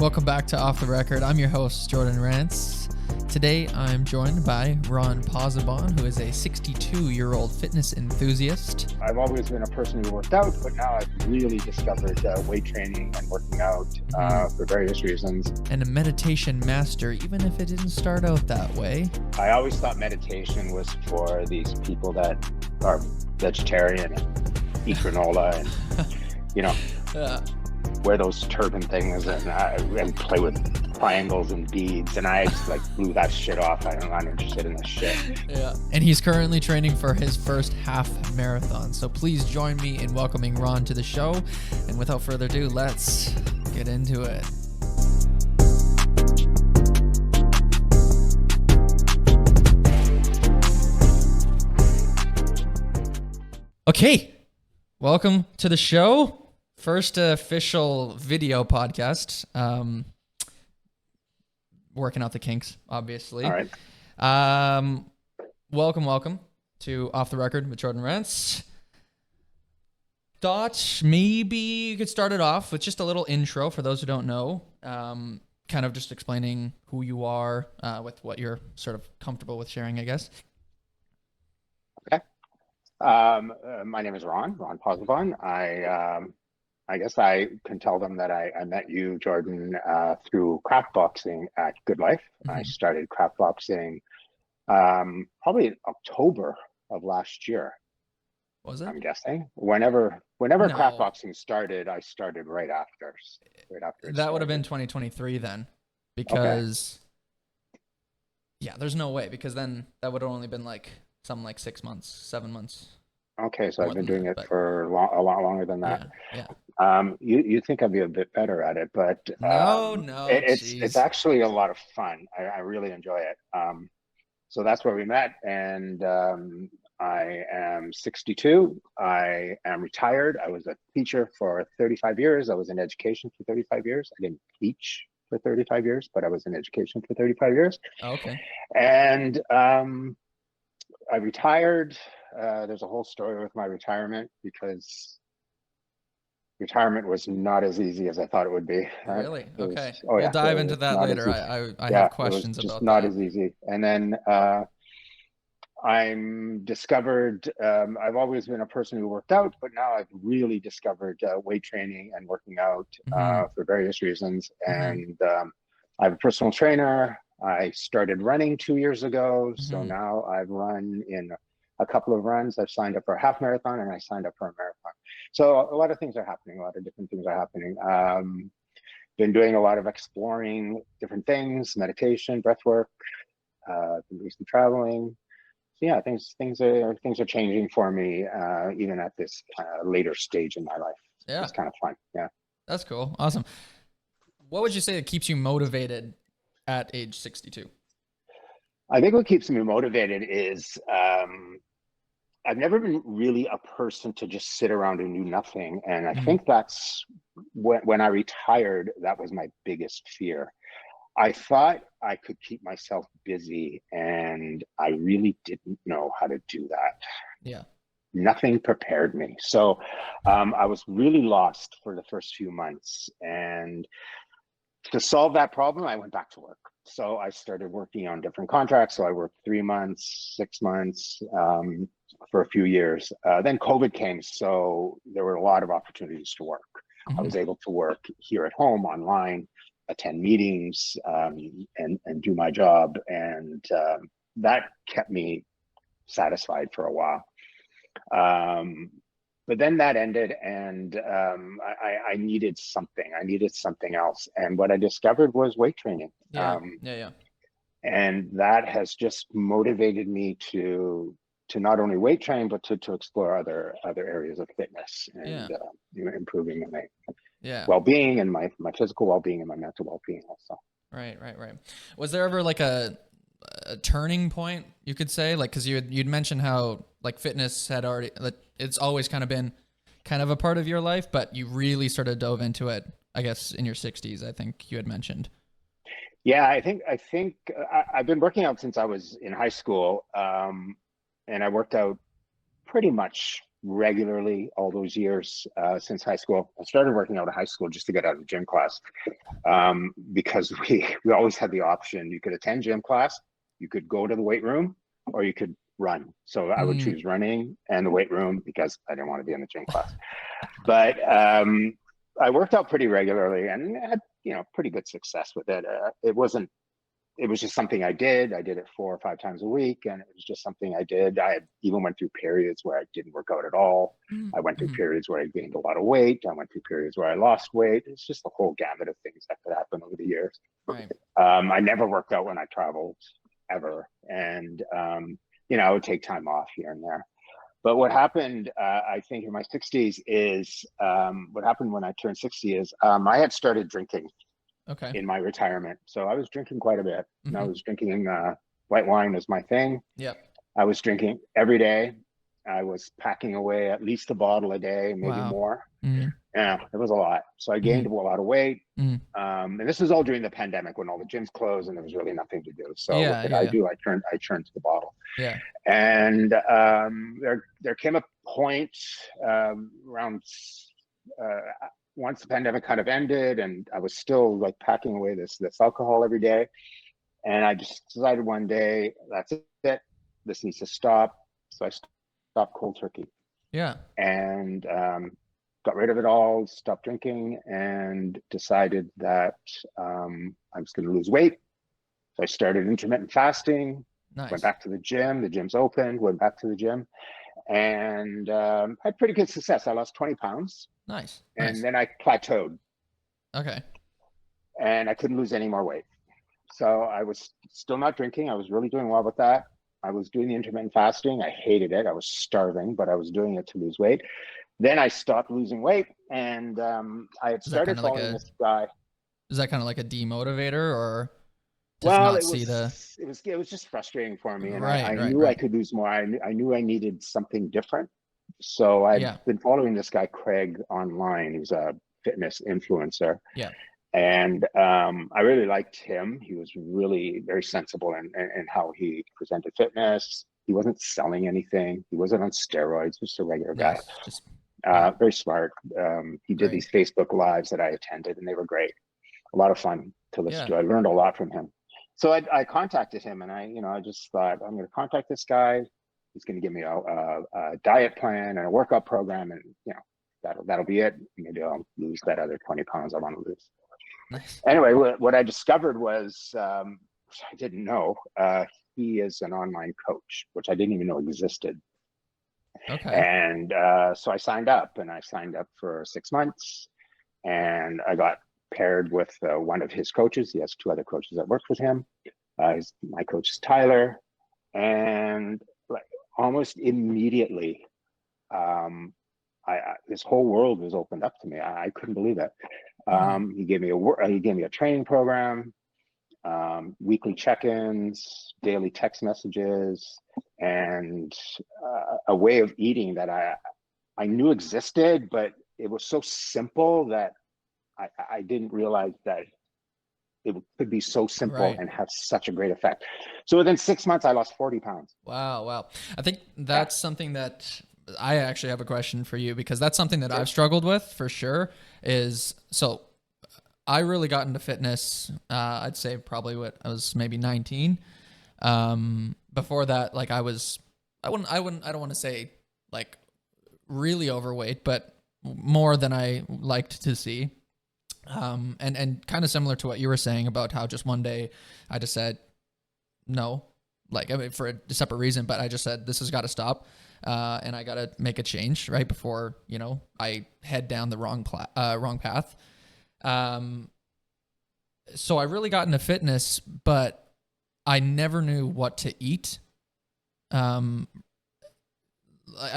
Welcome back to Off the Record. I'm your host, Jordan Rance. Today, I'm joined by Ron Pozzebon, who is a 62-year-old fitness enthusiast. I've always been a person who worked out, but now I've really discovered weight training and working out for various reasons. And a meditation master, even if it didn't start out that way. I always thought meditation was for these people that are vegetarian and eat granola and, wear those turban things and play with triangles and beads, and I just blew that shit off. I'm not interested in this shit. Yeah. And he's currently training for his first half marathon. So please join me in welcoming Ron to the show. And without further ado, let's get into it. Okay. Welcome to the show. First official video podcast. Working out the kinks, obviously. All right. Welcome to Off the Record with Jordan Rance. Thought maybe you could start it off with just a little intro for those who don't know. Kind of just explaining who you are with what you're sort of comfortable with sharing, I guess. Okay. My name is Ron Pozzebon. I guess I can tell them that I met you, Jordan, through craft boxing at Good Life. Mm-hmm. I started craft boxing probably in October of last year. Was it? I'm guessing. Whenever No. craft boxing started, I started right after. That would have been 2023 then, because there's no way, because then that would have only been something like 6 months, 7 months. Okay, so I've been doing it for a lot longer than that. Yeah. You think I'd be a bit better at it, but no, it's actually a lot of fun. I really enjoy it. So that's where we met, and I am 62. I am retired. I was a teacher for 35 years. I was in education for 35 years. I didn't teach for 35 years, but I was in education for 35 years. Okay. And I retired. There's a whole story with my retirement, because retirement was not as easy as I thought it would be. Really? Okay. We'll dive into that later. I have questions about that. Just not as easy. And then I'm discovered, I've always been a person who worked out, but now I've really discovered weight training and working out for various reasons. And I have a personal trainer. I started running 2 years ago. So now I've run in a couple of runs. I've signed up for a half marathon, and I signed up for a marathon. So a lot of things are happening. A lot of different things are happening. Been doing a lot of exploring different things, meditation, breath work, been doing some traveling. So yeah, things are changing for me, even at this later stage in my life. Yeah. It's kind of fun. Yeah. That's cool. Awesome. What would you say that keeps you motivated at age 62? I think what keeps me motivated is I've never been really a person to just sit around and do nothing. And I think that's when I retired, that was my biggest fear. I thought I could keep myself busy, and I really didn't know how to do that. Yeah. Nothing prepared me. So I was really lost for the first few months. And to solve that problem, I went back to work. So I started working on different contracts. So I worked 3 months, 6 months for a few years. Then COVID came. So there were a lot of opportunities to work. I was able to work here at home, online, attend meetings, and do my job. And that kept me satisfied for a while. But then that ended, and I needed something. I needed something else. And what I discovered was weight training. Yeah. And that has just motivated me to not only weight train, but to explore other areas of fitness and improving my well-being, and my physical well-being, and my mental well-being also. Right. Was there ever a turning point, you could say, because you'd mentioned how fitness had already, it's always kind of been kind of a part of your life, but you really sort of dove into it, I guess, in your 60s, I think you had mentioned. Yeah, I think I've been working out since I was in high school, and I worked out pretty much regularly all those years since high school. I started working out of high school just to get out of gym class, because we always had the option. You could attend gym class, you could go to the weight room, or you could run. So I would choose running and the weight room because I didn't want to be in the gym class. But I worked out pretty regularly and had, pretty good success with it. It was just something I did. I did it 4 or 5 times a week, and it was just something I did. I even went through periods where I didn't work out at all. I went through periods where I gained a lot of weight. I went through periods where I lost weight. It's just a whole gamut of things that could happen over the years. Right. I never worked out when I traveled ever, and I would take time off here and there. But what happened, I think, in my 60s is what happened when I turned 60 is I had started drinking. Okay. In my retirement. So I was drinking quite a bit. And I was drinking white wine was my thing. Yep. I was drinking every day. I was packing away at least a bottle a day, maybe more. Yeah, it was a lot. So I gained a lot of weight. And this was all during the pandemic when all the gyms closed and there was really nothing to do. So what did I do? I turned to the bottle. Yeah. And there came a point around once the pandemic kind of ended and I was still like packing away this alcohol every day. And I just decided one day, that's it. This needs to stop. So I stopped cold turkey. Yeah. And got rid of it all, stopped drinking, and decided that I was going to lose weight. So I started intermittent fasting. Nice. Went back to the gym. The gym's opened, went back to the gym. And had pretty good success. I lost 20 pounds. Nice. And then I plateaued. Okay. And I couldn't lose any more weight. So I was still not drinking. I was really doing well with that. I was doing the intermittent fasting. I hated it. I was starving, but I was doing it to lose weight. Then I stopped losing weight, and I had started following this guy. Is that kind of like a demotivator, or well, it was just frustrating for me, and I knew I could lose more. I knew I needed something different. So I've been following this guy Craig online. He's a fitness influencer. Yeah. And I really liked him. He was really very sensible in how he presented fitness. He wasn't selling anything. He wasn't on steroids, just a regular guy. Very smart. He did these Facebook Lives that I attended, and they were great. A lot of fun to listen to. I learned a lot from him. So I contacted him, and I just thought, I'm going to contact this guy. He's going to give me a diet plan and a workout program, and that'll be it. Maybe I'll lose that other 20 pounds I want to lose. Nice. Anyway, what I discovered was, which I didn't know, he is an online coach, which I didn't even know existed. Okay. And so I signed up, and I signed up for 6 months, and I got paired with one of his coaches. He has 2 other coaches that worked with him. My coach is Tyler, and almost immediately, this whole world was opened up to me. I couldn't believe it. He gave me a training program, weekly check-ins, daily text messages, and a way of eating that I knew existed, but it was so simple that I didn't realize that it could be so simple and have such a great effect. So within 6 months, I lost 40 pounds. Wow. I think that's something that I actually have a question for you, because that's something that I've struggled with for sure. So I really got into fitness. I'd say probably I was maybe 19. Before that, like I don't want to say like really overweight, but more than I liked to see. And kind of similar to what you were saying about how just one day I just said no, for a separate reason, but I just said, this has got to stop. And I got to make a change right before, I head down the wrong path. So I really got into fitness, but I never knew what to eat. I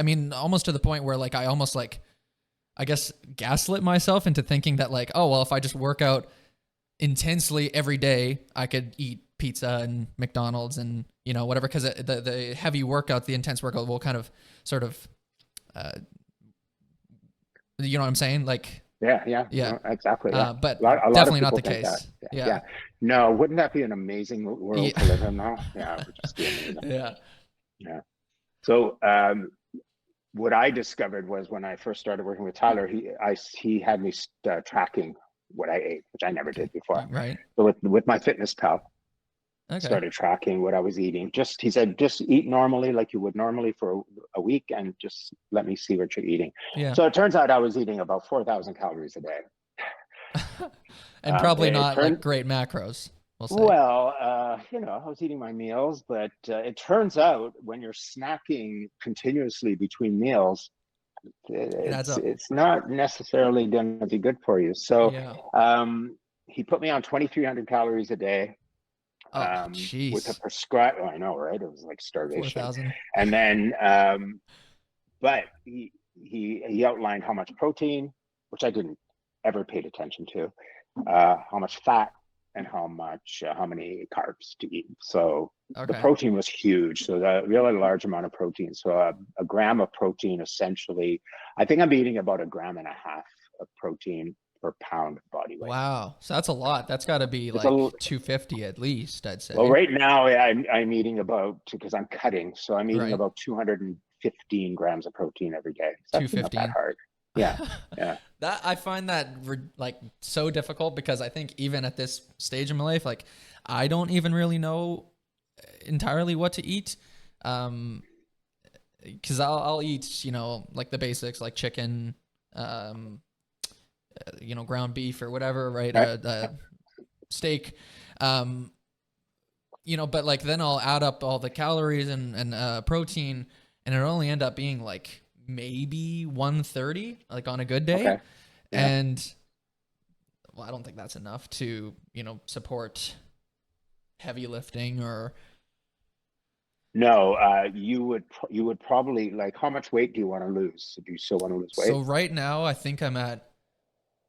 mean, almost to the point where I almost I guess gaslit myself into thinking that if I just work out intensely every day, I could eat pizza and McDonald's and whatever, because the heavy workout, the intense workout will kind of sort of you know what I'm saying, yeah no, exactly, but a lot definitely of not the think case. that. Yeah no, wouldn't that be an amazing world to live in though? Yeah, it would just be amazing. Yeah So what I discovered was when I first started working with Tyler, he had me tracking what I ate, which I never Okay. did before. Right. So with my fitness pal, Okay. started tracking what I was eating. He said, just eat normally like you would normally for a week, and just let me see what you're eating. Yeah. So it turns out I was eating about 4,000 calories a day. And probably It not like turned great macros, we'll say. Well, I was eating my meals, but it turns out when you're snacking continuously between meals, It adds up. it's not necessarily going to be good for you. So Yeah. he put me on 2,300 calories a day Oh, with a jeez. prescribed. Oh, I know, right? It was like starvation. 4,000. And then, but he outlined how much protein, which I didn't ever paid attention to, how much fat, and how many carbs to eat. So the Okay. protein was huge. So the really large amount of protein. So a gram of protein, essentially, I think I'm eating about a gram and a half of protein per pound of body weight. Wow. So that's a lot. That's got to be It's a like 250 at least, I'd Well, say. right now I'm eating about, because I'm cutting, so I'm eating Right. about 215 grams of protein every day. So that's not that 215. hard. Yeah, yeah. That I find that like so difficult because I think even at this stage in my life, like I don't even really know entirely what to eat. Because I'll eat, like the basics, like chicken, um, ground beef or whatever, right? Right. Steak, um, but like then I'll add up all the calories and protein, and it'll only end up being like maybe 130, like on a good day. Okay. Yeah. And well, I don't think that's enough to, support heavy lifting or. No, you would probably, like, how much weight do you want to lose? Do you still want to lose weight? So right now, I think I'm at,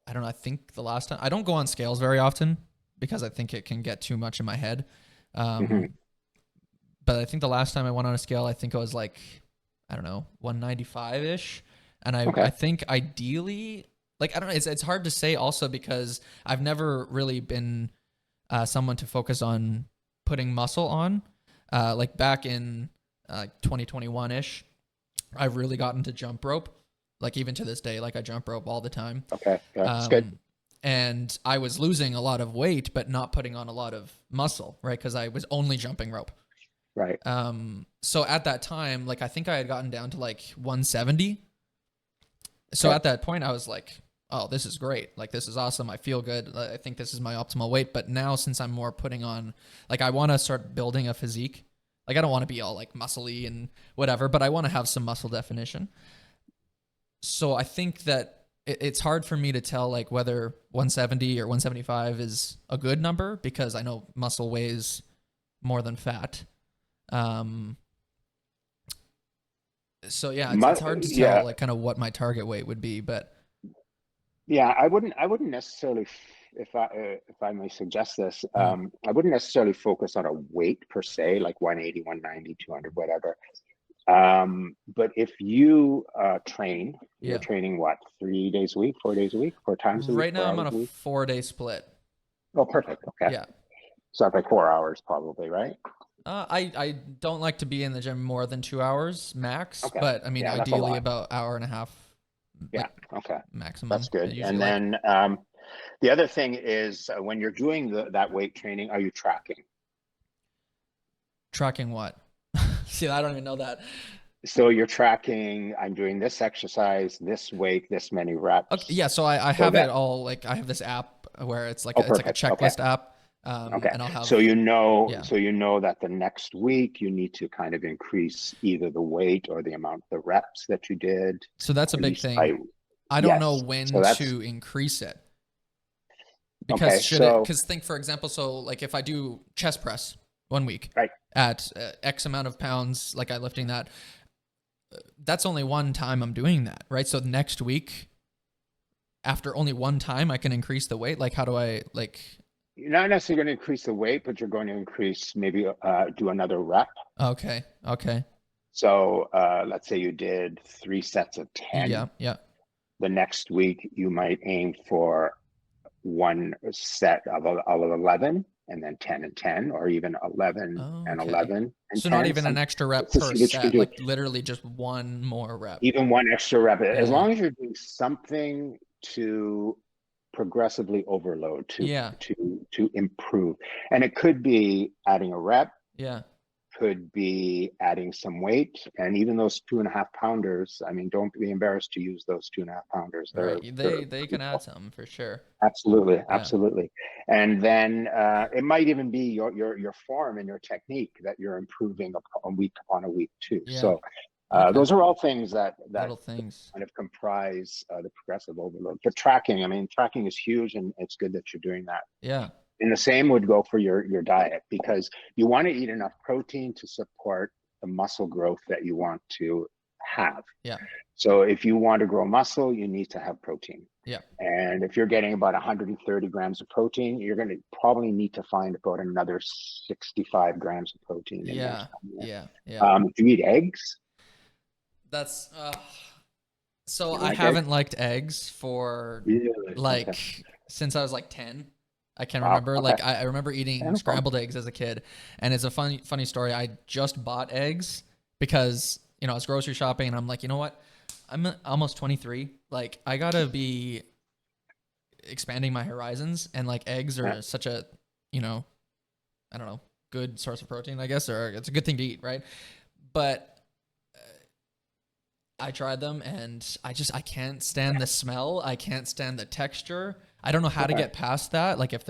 I don't know, I think the last time, I don't go on scales very often because I think it can get too much in my head. Hmm. Um, but I think the last time I went on a scale, I think it was like, I don't know, 195 ish. And I Okay. think ideally, like, I don't know, it's hard to say also because I've never really been someone to focus on putting muscle on. Like back in 2021 ish, I've really gotten to jump rope. Like even to this day, like I jump rope all the time. Okay. Yeah, that's good. Um, and I was losing a lot of weight, but not putting on a lot of muscle, right? Because I was only jumping rope. Right. So at that time, like I think I had gotten down to like 170. So Okay. at that point, I was like, oh, this is great. Like, this is awesome. I feel good. I think this is my optimal weight. But now, since I'm more putting on, like, I want to start building a physique. Like, I don't want to be all like muscly and whatever, but I want to have some muscle definition. So I think that it's hard for me to tell like whether 170 or 175 is a good number because I know muscle weighs more than fat. Um, so yeah, it's hard to tell Yeah. like kind of what my target weight would be, but Yeah, I wouldn't necessarily, if I may suggest this, mm, I wouldn't necessarily focus on a weight per se, like 180, 190, 200, whatever. But if you you're yeah. training what, 3 days a week, 4 days a week, 4 times a week, Right now, four I'm on hours a a week? 4-day split. Oh, perfect. Okay. Yeah. So that's like 4 hours probably, right? I don't like to be in the gym more than 2 hours max, Okay. but I mean, Yeah, that's a ideally lot. about hour and a half, Yeah. like Okay. That's maximum. I good. usually And like then the other thing is, when you're doing that weight training, are you tracking? tracking what? See, I don't even know that. So you're tracking, I'm doing this exercise, this weight, this many Okay, reps. yeah, so I So have it that, all like I have this app where it's like oh, it's like a perfect. Okay. checklist app, Okay. and I'll So have you know, yeah. that the next week you need to kind of increase either the weight or the amount, the reps that you did, So that's a at big least thing. by, I don't know yes. when So that's to increase it because okay. should it? So, Because think for example, so like if I do chest press 1 week right. at X amount of pounds, like I lifting that, that's only one time I'm doing that, right? So next week, after only one time, I can increase the weight. Like, how do I like? You're not necessarily going to increase the weight, but you're going to increase, maybe do another rep. Okay, okay, So let's say you did 3 sets of 10. yeah, yeah, The next week you might aim for one set of 11 and then 10 and 10, or even 11 and Okay. 11 and So not 10, even an some, extra rep to per see what you can set, do. like literally just one more rep. Even one extra rep, as Yeah. long as you're doing something to progressively overload, Yeah. to improve. And it could be adding a rep, Yeah. could be adding some weight, and even those 2.5 pounders. I mean, don't be embarrassed to use those 2.5 pounders. Right. They're They can add something for sure. absolutely, Yeah. absolutely. And then it might even be your form and your technique that you're improving upon week upon a week too. Yeah. So Okay. those are all things that Little things. kind of comprise the progressive overload. But tracking, I mean, tracking is huge, and it's good that you're doing that. Yeah. And the same would go for your diet, because you want to eat enough protein to support the muscle growth that you want to have. Yeah. So if you want to grow muscle, you need to have protein. Yeah. And if you're getting about 130 grams of protein, you're going to probably need to find about another 65 grams of protein in there Yeah. somewhere. Yeah. Yeah. Do you eat eggs? That's so You I like eggs? haven't liked eggs for Really? Okay. like since I was like 10. I can Wow. remember Okay. like I remember Yeah, eating no problem. scrambled eggs as a kid, and it's a funny story. I just bought eggs because I was grocery shopping and I'm like, you know what? I'm almost 23. Like I gotta be expanding my horizons, and like eggs Yeah. are such a you know I don't know, good source of protein, I guess, or it's a good thing to eat, right? But I tried them and I can't stand the smell. I can't stand the texture. I don't know how to Okay. get past that. Like if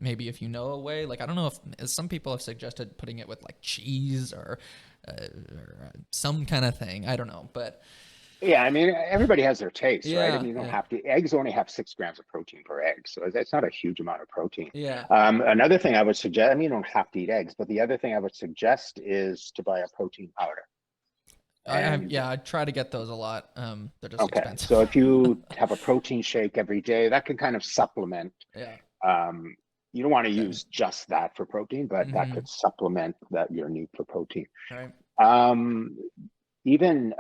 maybe if you know a way, like I don't know if some people have suggested putting it with like cheese or some kind of thing. I don't know, but Yeah, I mean, everybody has their taste, right? I yeah, mean, you don't yeah, have to. Eggs only have 6 grams of protein per egg, so it's not a huge amount of protein. yeah. Another thing I would suggest, I mean, you don't have to eat eggs, but the other thing I would suggest is to buy a protein powder. And I try to get those a lot. They're just okay, so expensive. if you have a protein shake every day, that can kind of supplement. Yeah. Um, you don't want to Then. use just that for protein, but that Mm-hmm. could supplement that your need for protein. Right. Um, even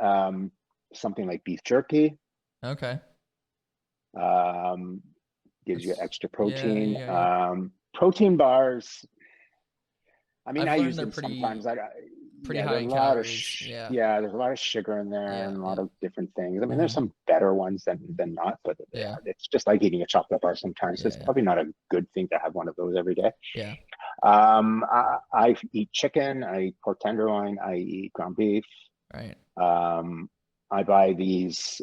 something like beef jerky. Okay. Um, Gives you That's extra yeah, protein. yeah, yeah. Protein bars. I mean, I've I learned use they're them sometimes. pretty Yeah, high there's in a lot of calories. Yeah. yeah, there's a lot of sugar in there Yeah. and a lot Yeah. of different things. I mean, there's Mm-hmm. some better ones than not, but yeah, Yeah. it's just like eating a chocolate bar sometimes. Yeah. It's Yeah. probably not a good thing to have one of those every day. Yeah. I eat chicken, I eat pork tenderloin, I eat ground beef. Right. Um, I buy these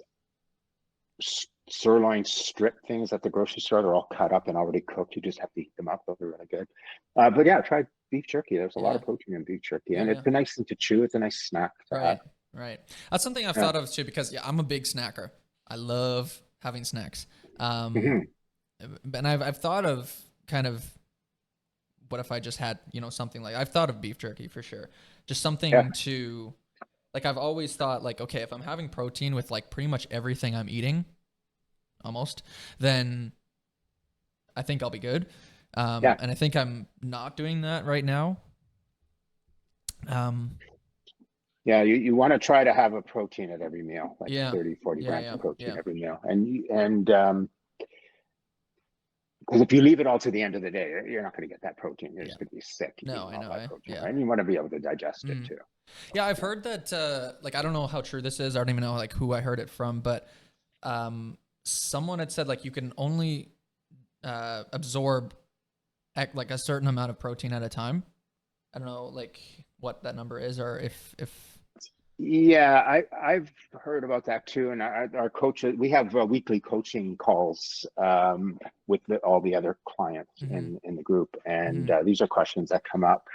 sirloin strip things at the grocery store. They're all cut up and already cooked. You just have to heat them up. Those are really good. But yeah, try beef jerky. There's a lot Yeah. of protein in beef jerky, Yeah. and Yeah. it's a nice thing to chew. It's a nice snack to have. Right. Right. That's something I've Yeah. thought of too because yeah, I'm a big snacker. I love having snacks. Um, Mhm. and I've thought of kind of what if I just had something like I've thought of beef jerky for sure. Just Yeah. something to like I've always thought like okay if I'm having protein with like pretty much everything I'm eating almost then I think I'll be good. Yeah. And I think I'm not doing that right now. Um, Yeah. You want to try to have a protein at every meal, like yeah, 30, 40 yeah, grams yeah, of protein yeah, every meal. And because if you leave it all to the end of the day, you're not going to get that protein. You're yeah. just going to be sick No, eating I all know. that protein, Yeah. right? And you want to be able to digest it Mm. too. Yeah, I've heard that. Like, I don't know how true this is. I don't even know like who I heard it from, but someone had said like you can only absorb like a certain amount of protein at a time. I don't know like what that number is, or if Yeah, I've heard about that too. And our coaches, we have weekly coaching calls with all the other clients mm-hmm, in the group, and mm-hmm, these are questions that come up.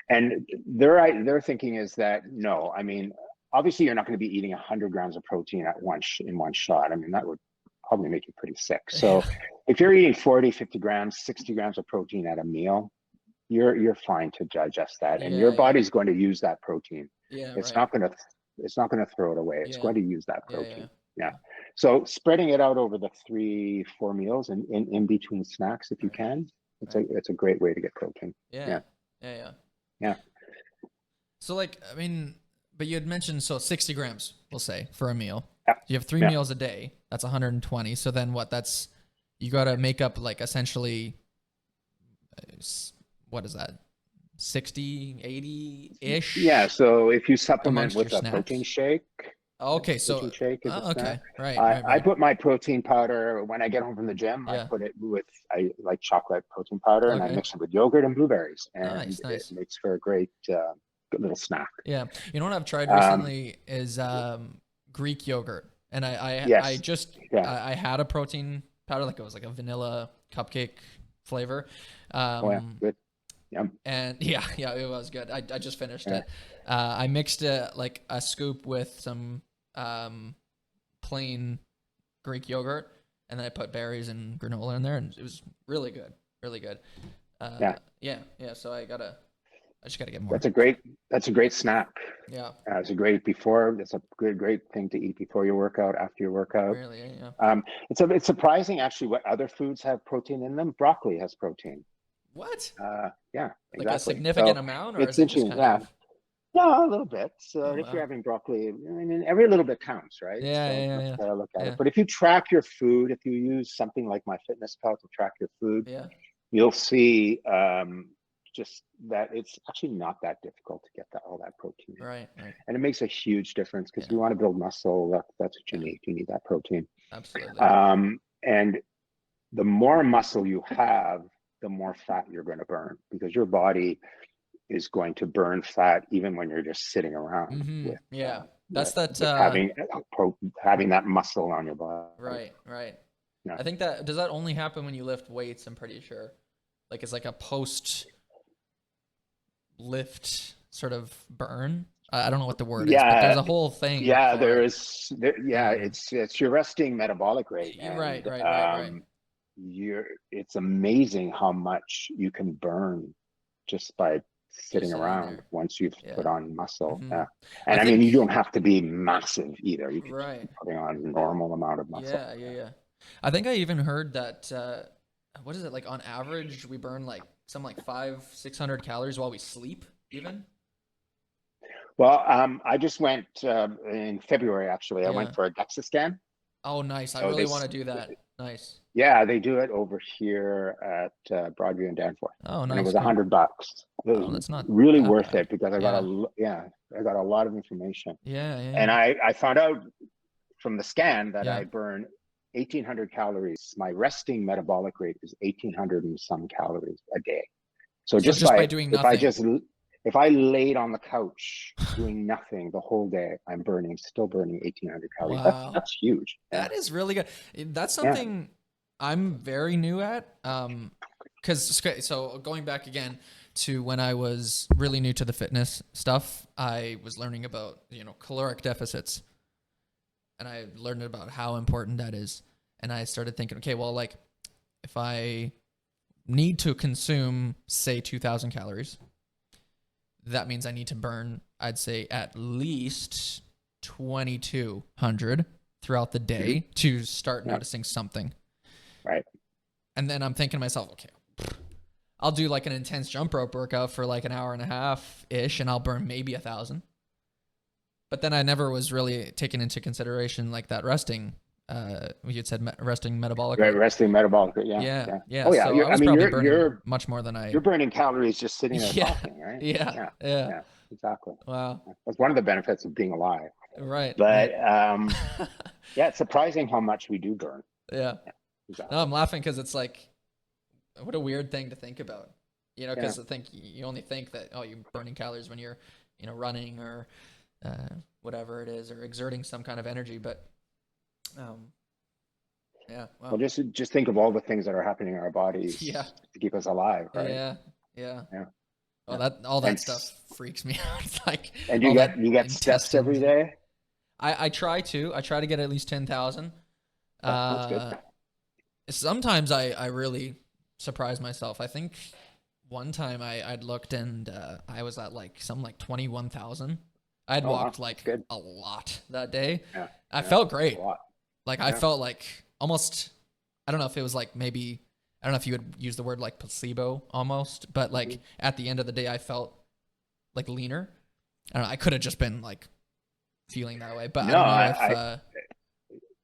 And their thinking is that no, I mean, obviously you're not going to be eating 100 grams of protein at in one shot. I mean, that would probably make you pretty sick. yeah, So if you're eating 40, 50 grams, 60 grams of protein at a meal, you're fine to digest that, and your yeah, yeah, body's going to use that protein. yeah, It's right, not going to it's not going to throw it away. It's yeah, going to use that yeah, yeah, protein. Yeah. yeah, So spreading it out over the 3, 4 meals and in between snacks, if you right, can, right, it's a great way to get protein. yeah, Yeah. yeah, yeah. Yeah. So like, I mean, but you had mentioned so 60 grams, we'll say, for a meal. Yeah. You have three Yeah. meals a day. That's 120. So then what? That's you got to make up like essentially, what is that? 60, 80 Yeah, ish so if you supplement amongst your with a protein snacks. shake, Okay. protein So, shake is a oh, snack. okay. Right. I put my protein powder when I get home from the gym. I Yeah. put it with, I like chocolate protein powder, and I Okay. mix it with yogurt and blueberries, and Nice. it Nice. makes for a great good little snack. Yeah. You know what I've tried Um, recently is Greek yogurt. And I yes, just yeah, I had a protein powder, like it was like a vanilla cupcake flavor. oh yeah, Um good, yum, and yeah, it was good. I just finished yeah, it. I mixed it like a scoop with some um plain Greek yogurt, and then I put berries and granola in there, and it was really good. Really good. yeah. Yeah, so I just gotta get more. That's a great that's a great snack. Yeah. It's a great before. It's a great thing to eat before your workout, after your workout. Really, yeah. It's surprising actually what other foods have protein in them. Broccoli has protein. What? Yeah, Like a exactly. significant So amount, or it's is it just interesting. kind Yeah, of? yeah, a little bit. So Oh if you're wow. having broccoli, I mean, every little bit counts, right? Yeah, So yeah, that's yeah, how I look at it. yeah, But if you track your food, if you use something like MyFitnessPal to track your food, yeah. you'll see just that it's actually not that difficult to get all that protein in. Right, right. And it makes a huge difference because if Yeah, you want to build muscle, that's what you yeah. need. You need that protein. Absolutely. And the more muscle you have, the more fat you're going to burn because your body is going to burn fat even when you're just sitting around Mm-hmm. with Yeah. with That's that. with having that muscle on your body. Right, right. Yeah. I think that does that only happen when you lift weights. I'm pretty sure. Like it's like a post lift sort of burn. I don't know what the word is, but there's Yeah, a whole thing yeah, for it. yeah, it's your resting metabolic rate, You're right, and right, right, right. it's amazing how much you can burn just by Just sitting sitting around there. once you've put Yeah. on muscle. Hmm. Yeah. I And I mean, you think don't have to be massive either. You could just be right. putting on a normal amount of muscle. Yeah, yeah, yeah. I think I even heard that what is it like on average we burn like some like 600 calories while we sleep even. Well, I just went in February, actually. I went Yeah. for a DEXA scan. Oh, nice. I So really want to do that. Nice. yeah, they do it over here at Broadview and Danforth, Oh, and it nice. was Cool. $100. It Oh, was that's not really that worth bad. it because Yeah. I got a lot of information, Yeah, yeah, and yeah. I found out from the scan that Yeah. I burn 1,800 calories. My resting metabolic rate is 1,800 and some calories a day. So So just just by by doing nothing. if I laid on the couch doing nothing the whole day, I'm still burning 1,800 calories. Wow. That's huge. Yeah, That is really good. That's yeah, something I'm very new at. Because so going back again to when I was really new to the fitness stuff, I was learning about caloric deficits, and I learned about how important that is. And I started thinking, okay, well, like if I need to consume say 2,000 calories, that means I need to burn, I'd say, at least 2,200 throughout the mhm, day to start yeah, noticing something. right. And then I'm thinking to myself, okay, I'll do like an intense jump rope workout for like an hour and a half ish, and I'll burn maybe 1,000. But then I never was really taking into consideration like that resting. You had said resting metabolic Right, rate. resting metabolic rate. Yeah, Yeah, yeah. yeah. Oh yeah. So I I was mean, probably burning much more than you're I. burning calories just sitting there Yeah, talking, right? yeah, Yeah, yeah. yeah, exactly. Wow. That's one of the benefits of being alive. Right, right. But yeah, it's surprising how much we do burn. Yeah. Yeah, No, exactly. I'm laughing because it's like, what a weird thing to think about. Yeah. Because I think you only think that you're burning calories when you're, running or whatever it is, or exerting some kind of energy. But um, yeah, Well, wow, just think of all the things that are happening in our yeah, bodies to keep us alive, right? yeah, yeah. Yeah, Well, yeah. all And that stuff freaks me out. It's like and all that you get steps every intestines. day. I try to. I try to get at least 10,000. Yeah, that's good. Uh, Sometimes I really surprise myself. I think one time I'd looked and I was at like some like 21,000. I'd Oh wow, walked that's like good. a lot that day. Yeah, I yeah, felt that's a great. lot. Like I Yeah. felt like almost, I don't know if it was like maybe, I don't know if you would use the word like placebo almost, but Mhm. like at the end of the day I felt like leaner. I don't know, I could have just been like feeling that way, but I No, don't know if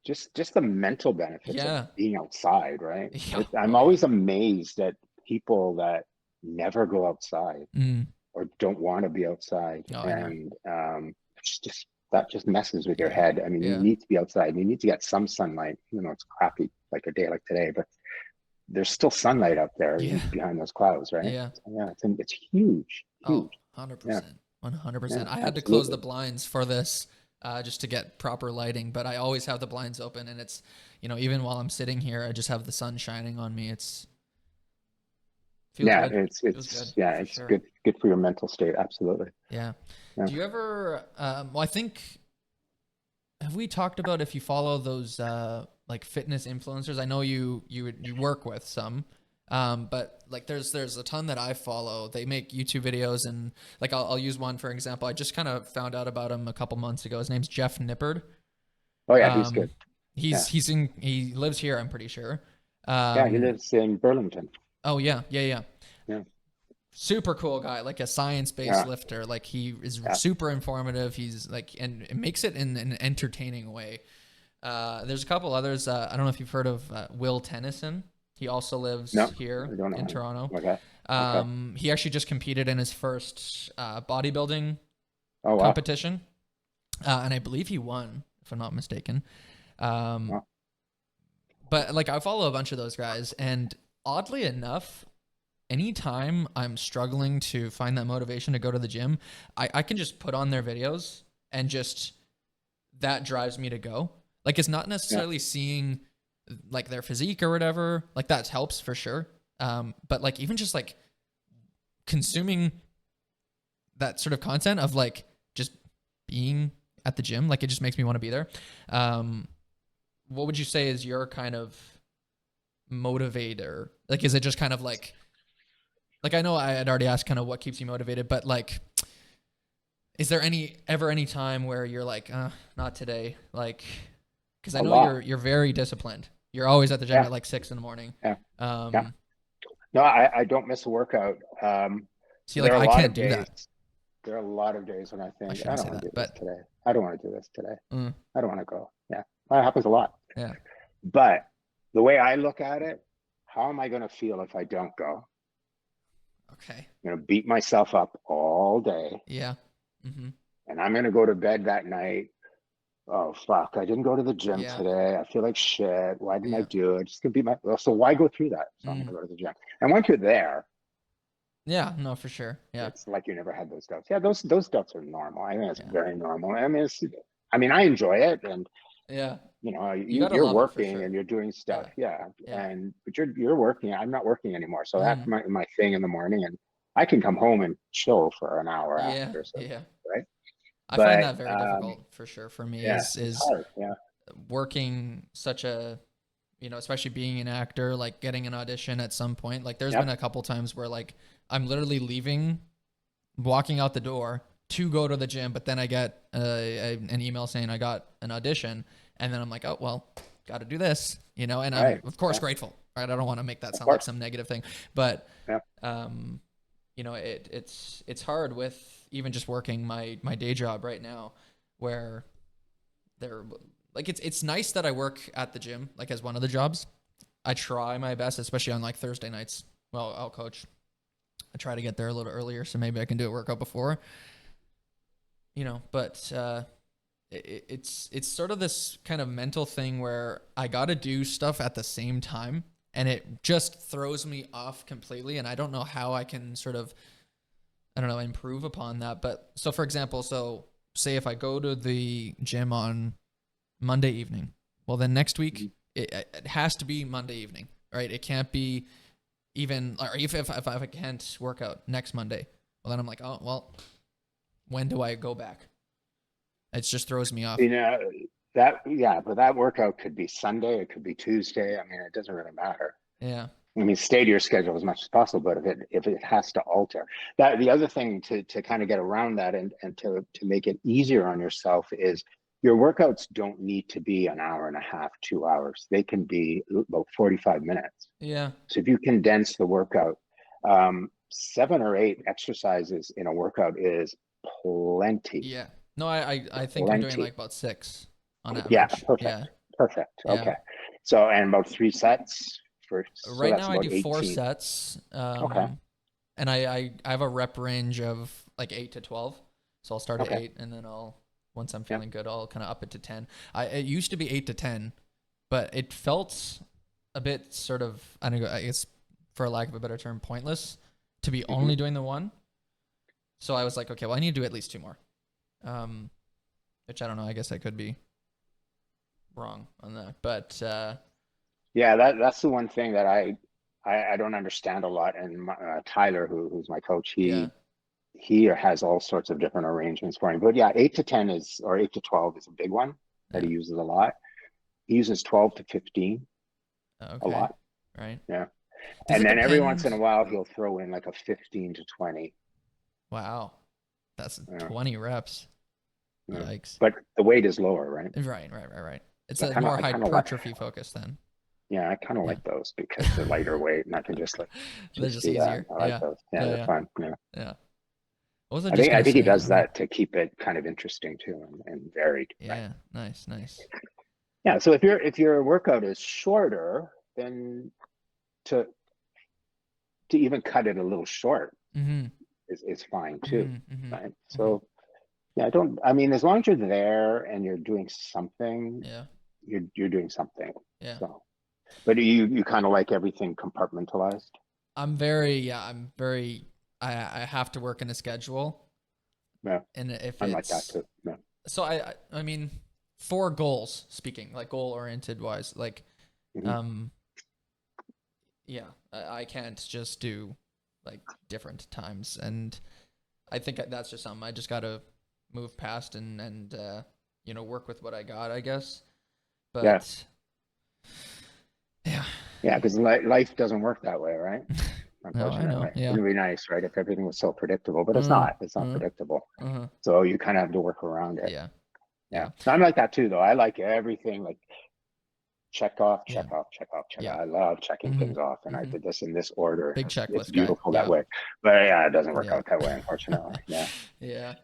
just the mental benefits of Yeah. being outside, right? Yeah. I'm Oh yeah. always amazed at people that never go outside Mm. or don't want to be outside, Oh, I know. and it's just that just messes with your Yeah. head. I mean, you Yeah. need to be outside. You need to get some sunlight. You know, it's crappy like a day like today, but there's still sunlight up there Yeah. behind those clouds, right? Yeah. So, yeah, it's huge, Oh, huge. Yeah, 100%. 100%. yeah, I had to close the absolutely. blinds for this just to get proper lighting, but I always have the blinds open and it's, even while I'm sitting here, I just have the sun shining on me. It's feels Yeah, good. Feels good yeah, for it's sure. good for your mental state. Absolutely. Yeah. Yeah. Do you ever well, I think have we talked about if you follow those like fitness influencers? I know you work with some, but like there's a ton that I follow. They make YouTube videos and like I'll use one for example. I just kind of found out about him a couple months ago. His name's Jeff Nippard. Oh yeah, he's Um, good. Yeah, he lives here. I'm pretty sure. yeah, he Um, lives in Burlington. oh yeah, yeah, yeah. Yeah, Super cool guy, like a science-based yeah, lifter. Like he is yeah. super informative. He's like, and it makes it in an entertaining way. There's a couple others. I don't know if you've heard of Will Tennyson. He also lives No, here I don't in know him. Toronto. Okay, okay. He actually just competed in his first bodybuilding Oh wow, competition, and I believe he won, if I'm not mistaken. Um, wow. but like I follow a bunch of those guys, and oddly enough, anytime I'm struggling to find that motivation to go to the gym, I can just put on their videos and just that drives me to go. Like it's not Yeah, necessarily seeing like their physique or whatever. Like that helps for sure. But like even just like consuming that sort of content of like just being at the gym, like it just makes me want to be there. Um, what would you say is your kind of motivator? Like, is it just kind of like I know I had already asked kind of what keeps you motivated, but like, is there any time where you're like, not today? Like, because I a know lot. you're very disciplined. You're always at the gym Yeah, at like 6 in the morning. yeah, yeah. Um, No, I don't miss a workout. See, like There are a I lot can't of do days. that. There are a lot of days when I I think I shouldn't don't say want to that, do this but today. I don't want to do this today. mm, I don't want to go. Yeah, that happens a lot. yeah, But the way I look at it, how am I going to feel if I don't go? okay, I'm going to beat myself up all day, yeah, mm-hmm. and I'm going to go to bed that night. Oh fuck! I didn't go to the gym Yeah, today. I feel like shit. Why didn't I yeah, do it? Just gonna be my. So why go through that? So I'm mm, gonna go to the gym. And once you're there, yeah, no, for sure, yeah, it's like you never had those doubts. Yeah, those doubts are normal. I think it's yeah, very normal. I mean, I enjoy it, and yeah. You gotta you're love it for working sure. and you're doing stuff. Yeah, Yeah, yeah, and but you're working. I'm not working anymore, so that's mm, my thing in the morning, and I can come home and chill for an hour yeah, after. So yeah. right, I find but that very difficult for sure. For me, yeah, it's is hard. Yeah, working such a especially being an actor, like getting an audition at some point. Like there's been yep, a couple times where like I'm literally leaving, walking out the door to go to the gym, but then I get an email saying I got an audition, and then I'm like, oh well, got to do this, and I'm right, of course yeah, grateful, right? I don't want to make that of sound like course, some negative thing, but yeah. um, it's hard with even just working my day job right now, where they're like it's nice that I work at the gym like as one of the jobs. I try my best, especially on like Thursday nights. Well, I'll coach. I try to get there a little earlier so maybe I can do a workout before. But it's sort of this kind of mental thing where I got to do stuff at the same time and it just throws me off completely and I don't know how I can sort of I don't know improve upon that. But so for example, so say if I go to the gym on Monday evening. Well, then next week Mhm. it has to be Monday evening, right? It can't be even, or if I can't work out next Monday. Well, then I'm like, oh well, when do I go back? It just throws me off. You know, that, yeah, but that workout could be Sunday, it could be Tuesday. I mean, it doesn't really matter. Yeah, I mean, stay to your schedule as much as possible, but if it has to alter that, the other thing to kind of get around that and to make it easier on yourself is your workouts don't need to be an hour and a half, 2 hours. They can be about 45 minutes. yeah, So if you condense the workout, 7 or 8 exercises in a workout is plenty, yeah. No, I think I'm doing plenty. like about 6 on Yeah, average. perfect. Yeah, Perfect. Yeah. Okay. So, and about 3 sets so Right that's now I about do 4 18. sets. Okay. And I have a rep range of like 8 to 12. So I'll start at Okay. 8 and then once I'm Yeah. feeling good, I'll kind of up it to 10. It used to be 8 to 10, but it felt a bit sort of, I don't know, I guess for lack of a better term, pointless to be Hmm. only doing the one. So I was like, okay, well I need to do at least 2 more. Which I don't know, I guess I could be wrong on that, but Yeah, that's the one thing that I don't understand a lot. And Tyler, who's my coach, yeah. he has all sorts of different arrangements for him. But yeah, 8 to 10 or 8 to 12 is a big one that Yeah. he uses a lot. He uses 12 to 15 a Okay. lot. Right. Yeah. Does And it then every once depend? in a while, he'll throw in like a 15 to 20. Wow. That's Yeah. 20 reps. Yeah. Yikes. But the weight is lower, right? Right. It's So a more I kind of like, hypertrophy focus then. yeah, I kind of Yeah. like those because they're lighter weight and I can just They're just just do that. easier. I like Yeah. those. Yeah, Yeah, they're yeah. fun. Yeah. Yeah. What was I just I gonna think he say? does that to keep it kind of interesting too and varied, right? Yeah. Nice. Yeah. So if your workout is shorter, then to even cut it a little short Mm-hmm. is fine too, Mm-hmm. right? Mm-hmm. So yeah, I mean, as long as you're there and you're doing something, Yeah. you're doing something. Yeah. So, but you kind of like everything compartmentalized. I'm very I have to work in a schedule. Yeah, And if I'm like that it's too. Yeah. so I mean for goals speaking, like goal oriented wise, like Hmm. um yeah, I can't just do like different times, and I think that's just something I just gotta move past and work with what I got, I guess. Yeah. But yeah, Yeah, because life doesn't work that way, right? no, I know, Unfortunately, yeah, it'd be nice, right, if everything was so predictable, but it's uh, not. It's not uh, predictable. uh, So you kind of have to work around it. yeah, Yeah. yeah, I'm like that too, though. I like everything like check off, yeah, check off, check off, check off. yeah, I love checking mm-hmm, things off, and I mm-hmm. did this in this order. Big It's checklist guy, beautiful that yeah, way, but yeah, it doesn't work yeah, out that way, unfortunately. Yeah, yeah.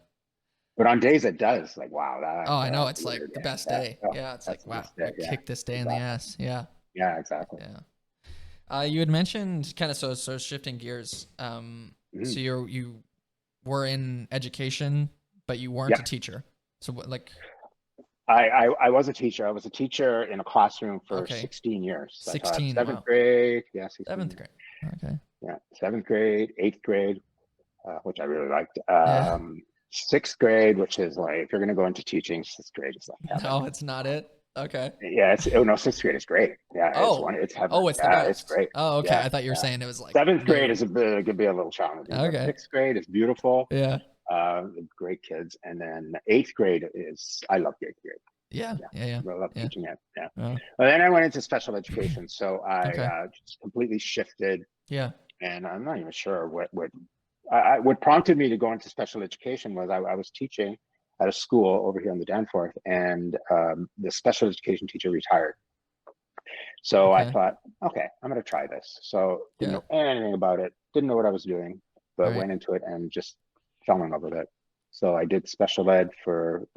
but on days it does. Like, wow, Oh, I know, that's it's weird. like the best Yeah, day. oh, Yeah, it's that's like the wow, best day. I Yeah, kicked this day in the exactly. ass. Yeah, Yeah, exactly. yeah. You had mentioned kind of so shifting gears. So Mhm. you were in education, but you weren't a Yep. teacher. So what, like, I was a teacher. I was a teacher in a classroom for okay, 16 years. I taught 16. seventh Wow, grade. Yeah, 16 seventh years. grade. Okay. Yeah, seventh grade, eighth grade, which I really liked. Yeah. Sixth grade, which is like, if you're going to go into teaching, sixth grade is like heaven. No, it's not it. Okay. Yeah, oh no, sixth grade is great. Yeah, Oh, it's heaven. oh, it's the Yeah, it's best. great. Oh, okay. Yeah, I thought you were yeah. saying it was like Seventh grade the. is a bit, could be a little challenging, but Okay. sixth grade is beautiful. Yeah. Great kids, and then eighth grade is, I love eighth grade. Yeah. Yeah, Yeah. I love Yeah. teaching it. Yeah. Yeah. Well, then I went into special education, so I Okay. just completely shifted, Yeah. and I'm not even sure what prompted me to go into special education was I was teaching at a school over here on the Danforth, and the special education teacher retired. So I Okay. thought, okay, I'm going to try this. So didn't Yeah. know anything about it, didn't know what I was doing, but Right. went into it and just fell in love with it. So I taught special ed for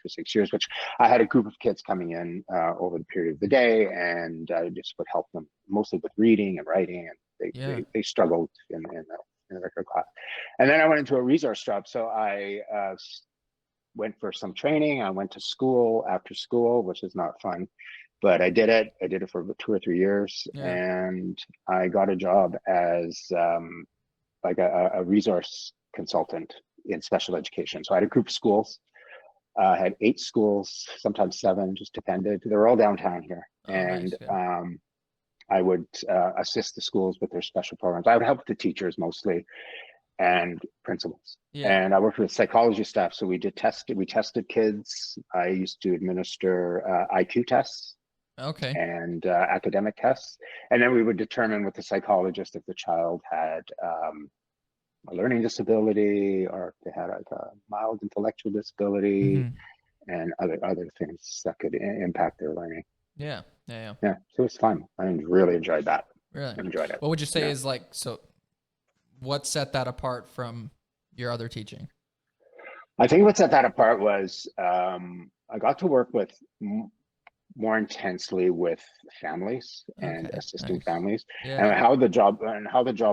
6 years, which I had a group of kids coming in over the period of the day, and I just would help them mostly with reading and writing, and Yeah. they struggled in the regular class. And then I went into a resource job. So I went for some training. I went to school after school, which is not fun, but I did it. I did it for 2 or 3 years, Yeah. and I got a job as like a resource consultant in special education. So I had a group of schools. Had 8 schools, sometimes 7, just depended. They were all downtown here, Oh, and nice. Good. I would assist the schools with their special programs. I would help the teachers mostly and principals. Yeah. And I worked with psychology staff, so we tested kids. I used to administer IQ tests Okay. and academic tests, and then we would determine with the psychologist if the child had a learning disability or if they had like a mild intellectual disability Mm-hmm. and other things that could impact their learning. Yeah. Yeah. Yeah, so it's fun. I really enjoyed that. Really. I enjoyed it. What would you say Yeah. is like so? What set that apart from your other teaching? I think what set that apart was I got to work with more intensely with families and Okay, assisting nice. families. And Yeah, how the job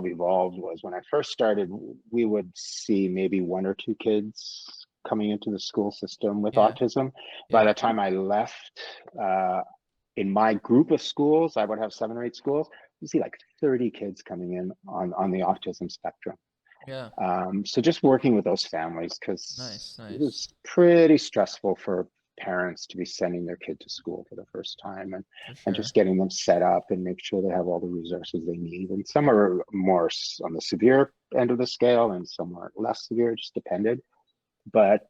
evolved was when I first started, we would see maybe one or two kids coming into the school system with yeah, autism. By yeah, the time I left, uh, in my group of schools, I would have 7 or 8 schools. You see like 30 kids coming in on the autism spectrum. yeah. So just working with those families, Nice, because it nice. was pretty stressful for parents to be sending their kid to school for the first time, For and sure. just getting them set up and make sure they have all the resources they need. And some are more on the severe end of the scale and some are less severe, just depended. But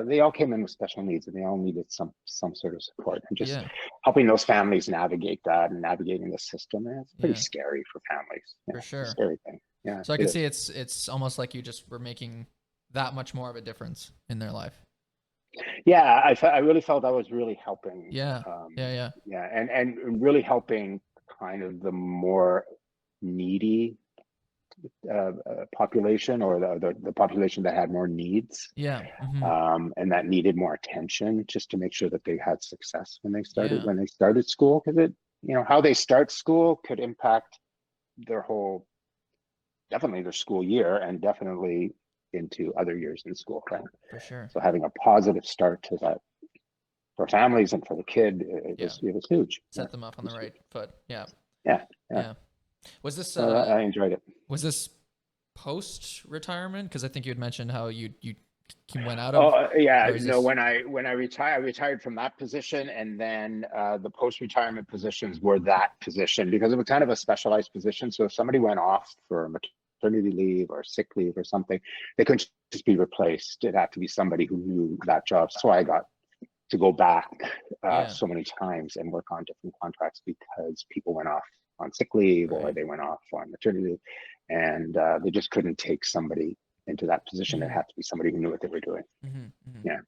they all came in with special needs and they all needed some sort of support, and just Yeah, helping those families navigate that and navigating the system. And it's pretty yeah, scary for families. Yeah, for it's a sure. scary thing. Yeah, So I it could see is. it's almost like you just were making that much more of a difference in their life. Yeah, I really felt I was really helping. Yeah, yeah, yeah, Yeah, and really helping kind of the more needy population, or the population that had more needs, yeah. Mm-hmm. and that needed more attention, just to make sure that they had success Yeah, when they started school, because it, how they start school could impact their whole, definitely their school year, and definitely into other years in school, right? for sure. So having a positive start to that for families and for the kid, Yeah, it was huge. Yeah, set them off it on the was right huge. foot. Yeah, Yeah, yeah. yeah. Was this So I enjoyed it. was this post retirement? Because I think you had mentioned how you went out Oh of, yeah, or is no. this? When I retired from that position, and then the post retirement positions were that position, because it was kind of a specialized position. So if somebody went off for maternity leave or sick leave or something, they couldn't just be replaced. It had to be somebody who knew that job. So I got to go back Yeah, so many times and work on different contracts, because people went off on sick leave or right. they went off on maternity leave, and they just couldn't take somebody into that position. It Mm-hmm, had to be somebody who knew what they were doing. mm-hmm, mm-hmm. Yeah.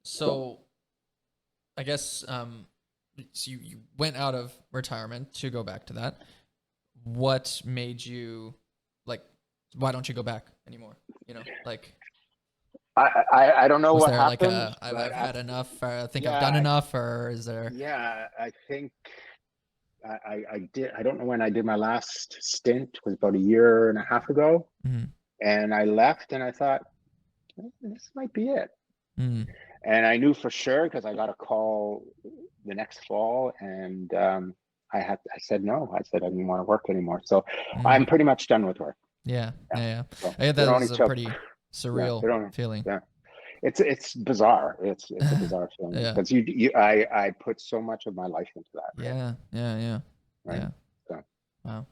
So So I guess so you went out of retirement to go back to that. What made you like? Why don't you go back anymore? You know, like I don't know was what there like happened, a but I've had enough, or I think I've yeah, done enough, or is there? yeah, I think I did. I don't know when I did my last stint. It was about a year and a half ago, Mm, and I left, and I thought, this might be it. mm, And I knew for sure, because I got a call the next fall, and I said no. I said I didn't want to work anymore. So mm. I'm pretty much done with work. Yeah, Yeah. yeah, yeah. So I get it that only was a took, pretty yeah, surreal it only, feeling. yeah. It's bizarre. It's a bizarre feeling, Yeah, because I put so much of my life into that, right? yeah, yeah, yeah, Right. yeah. So Wow.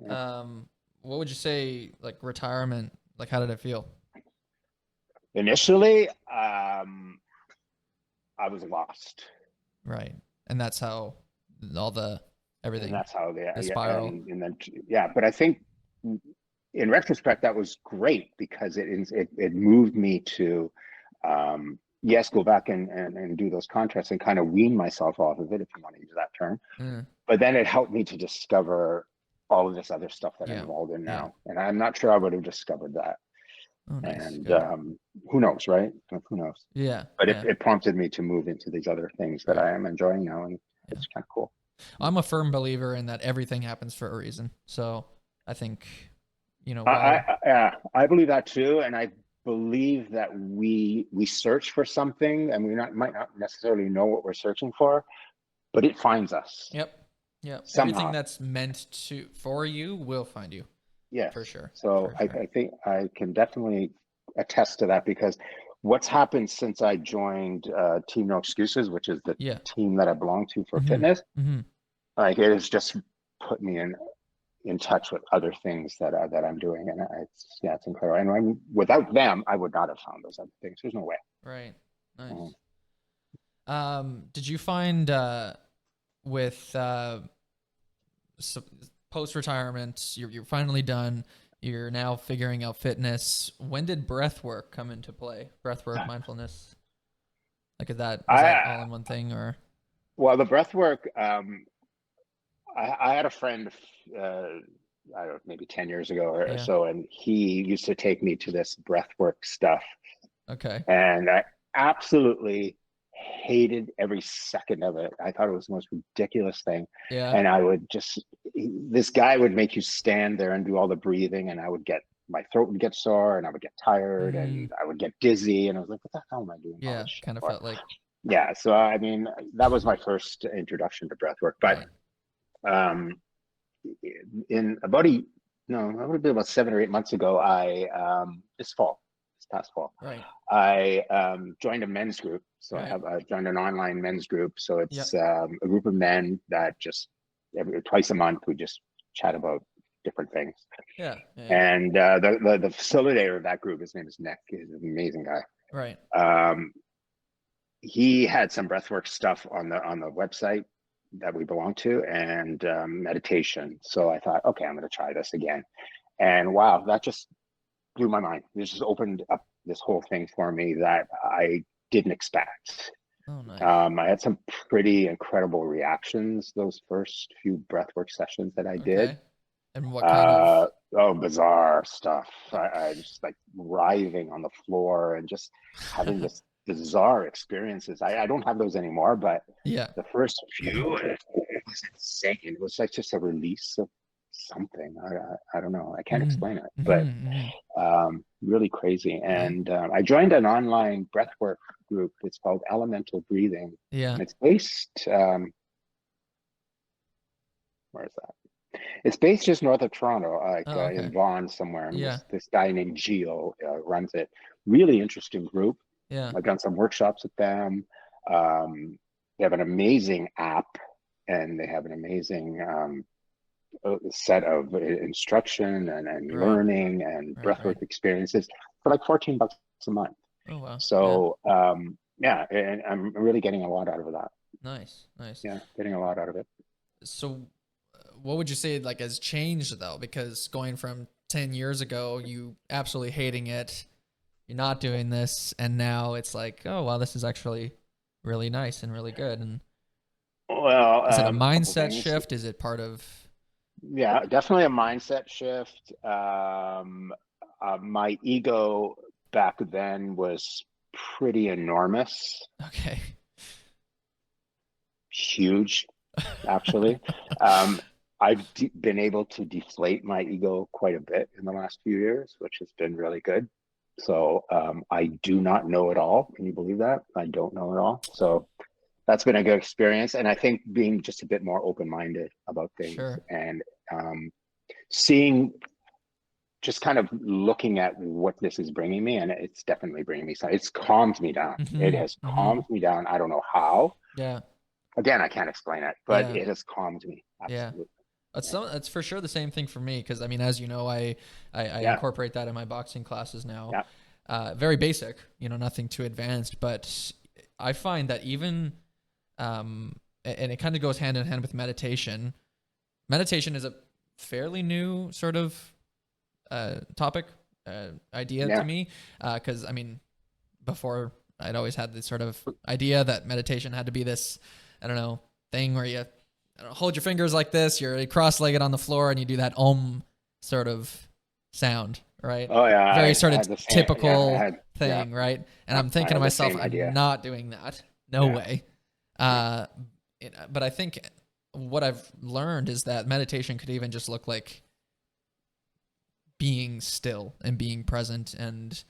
yeah. What would you say, like retirement? Like, how did it feel? Initially, I was lost, Right, and that's how all the and everything, that's how they, the yeah, spiral. and then yeah. But I think in retrospect, that was great, because it moved me to, yes, go back and do those contracts and kind of wean myself off of it, if you want to use that term. Mm, But then it helped me to discover all of this other stuff that I'm yeah, involved in yeah. now, and I'm not sure I would have discovered that. Oh, nice, And good. who knows, right? Who knows? Yeah, But yeah, it prompted me to move into these other things that right. I am enjoying now, and Yeah, it's kind of cool. I'm a firm believer in that everything happens for a reason. So I think, while I believe that too, and I believe that we search for something, and might not necessarily know what we're searching for, but it finds us yep, yep, everything somehow. that's meant to for you will find you Yes. for sure, So for sure. I think I can definitely attest to that, because what's happened since I joined Team No Excuses, which is the Yeah. team that I belong to for Mm-hmm. fitness, Mm-hmm. like it has just put me in touch with other things that I'm doing, and it's, yeah, it's incredible. And without them, I would not have found those other things. There's no way. Right. Um, Nice. Did you find with so post retirement, you're finally done. You're now figuring out fitness. When did breath work come into play? Breath work, mindfulness. Like, is that was that I all in one thing or? Well, the breath work. I had a friend, I don't know, maybe 10 years ago or Yeah. so, and he used to take me to this breath work stuff, Okay. and I absolutely hated every second of it. I thought it was the most ridiculous thing. Yeah. And I would just, this guy would make you stand there and do all the breathing, and my throat would get sore, and I would get tired, Mm, and I would get dizzy. And I was like, what the hell am I doing all yeah. this shit Kind of for? felt like, Yeah. So, I mean, that was my first introduction to breath work. But right. um, in about no, that would be about 7 or 8 months ago, this past fall, Right. I joined a men's group. So Right. I joined an online men's group. So it's Yep. a group of men that just twice a month we just chat about different things. Yeah. Yeah. And the facilitator of that group, his name is Nick. He's an amazing guy. Right. Um, he had some breathwork stuff on the website that we belong to, and meditation. So I thought, okay, I'm going to try this again. And wow, that just blew my mind. This just opened up this whole thing for me that I didn't expect. Oh, nice. I had some pretty incredible reactions those first few breathwork sessions that I did. Okay. And what kind of, Uh, oh, bizarre stuff. I just like writhing on the floor and just having this bizarre experiences. I don't have those anymore, but yeah. the first few, it was insane. It was like just a release of something. I don't know. I can't Mm. explain it, but Mm-hmm. really crazy. Right. And I joined an online breathwork group. It's called Elemental Breathing, Yeah. and it's based. Where is that? It's based just north of Toronto, like Oh, okay. in Vaughan somewhere. And Yeah. this guy named Gio runs it. Really interesting group. Yeah. I've done some workshops with them. They have an amazing app, and they have an amazing set of instruction and Right. learning and Right. Right. breathwork experiences for like $14 a month. Oh, wow. Yeah. So yeah, and I'm really getting a lot out of that. Nice. Nice. Yeah, getting a lot out of it. So, what would you say like has changed though? Because going from 10 years ago, you absolutely hating it, you're not doing this, and now it's like, oh, wow, this is actually really nice and really good. And Well, is it a a couple mindset things. shift? Is it part of, Yeah, definitely a mindset shift. My ego back then was pretty enormous, okay. huge, actually. Um, I've been able to deflate my ego quite a bit in the last few years, which has been really good. So I do not know it all. Can you believe that? I don't know it all. So that's been a good experience. And I think being just a bit more open-minded about things Sure. and seeing, just kind of looking at what this is bringing me, and it's definitely bringing me some. It's calmed me down. It Mm-hmm. has Mm-hmm. calmed me down. I don't know how. Yeah. Again, I can't explain it, but Yeah. it has calmed me. Yeah. Absolutely. That's for sure the same thing for me because I mean, as you know, I Yeah. incorporate that in my boxing classes now. Yeah. Very basic, nothing too advanced, but I find that even and it kind of goes hand in hand with meditation. Meditation is a fairly new sort of topic idea to Yeah. me because I mean, before I'd always had this sort of idea that meditation had to be this, I don't know, thing where you hold your fingers like this, you're cross-legged on the floor, and you do that sort of sound, right? Oh yeah. Very sort I of had the same. Yeah. I typical had. Yeah. thing, right? And Yeah. I'm I thinking to had the myself, same I'm idea. not doing that. No Yeah. way. Yeah. But I think what I've learned is that meditation could even just look like being still and being present and,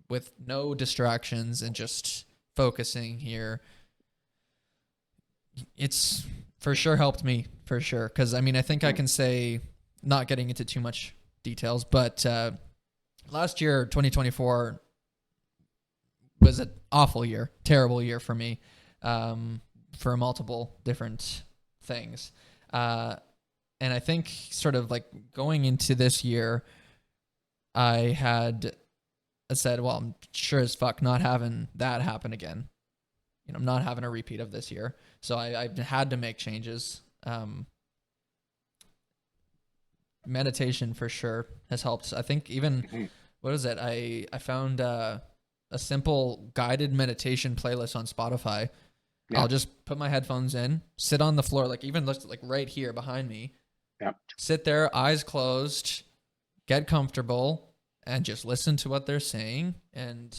with no distractions and just focusing here. It's for sure helped me, for sure. Because, I mean, I think I can say, not getting into too much details, but last year, 2024, was an awful year, terrible year for me, for multiple different things. And I think sort of like going into this year, I said, well, I'm sure as fuck not having that happen again. I'm not having a repeat of this year. So I've had to make changes. Meditation for sure has helped. I think even, Mhm. what is it? I found a simple guided meditation playlist on Spotify. Yeah. I'll just put my headphones in, sit on the floor, like even like right here behind me. Yeah. Sit there, eyes closed, get comfortable, and just listen to what they're saying. And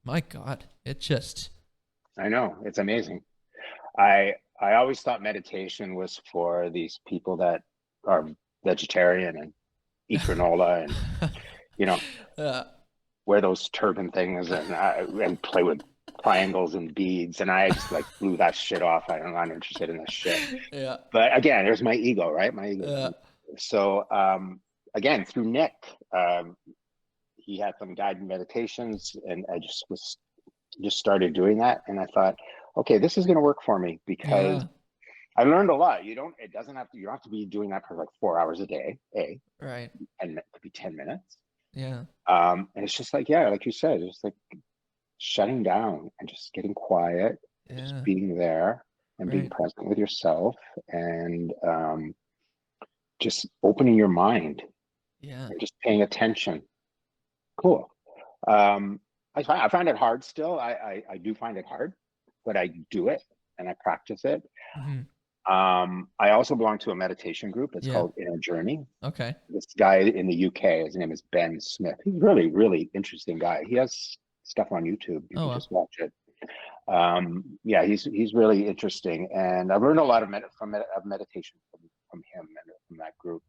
my God, it just I know. It's amazing. I always thought meditation was for these people that are vegetarian and eat granola and, you know, Yeah. wear those turban things and play with triangles and beads. And I just like blew that shit off. I'm not interested in this shit. Yeah. But again, there's my ego, right? My ego. Yeah. So again, through Nick, um, he had some guided meditations, and I just started doing that, and I thought, okay, this is going to work for me because Yeah. I learned a lot. It doesn't have to, you don't have to be doing that for like 4 hours a day, Right. and it could be 10 minutes. Yeah. And it's just like, yeah, like you said, just like shutting down and just getting quiet, just Yeah. being there and being Right. present with yourself, and just opening your mind Yeah. and just paying attention. Cool. Um, I find it hard still. I do find it hard, but I do it and I practice it. Hmm. I also belong to a meditation group. It's Yeah. called Inner Journey. Okay. This guy in the UK, his name is Ben Smith. He's really, really interesting guy. He has stuff on YouTube. You Oh can well. just watch it. Yeah, he's really interesting, and I've learned a lot of meditation from him and from that group.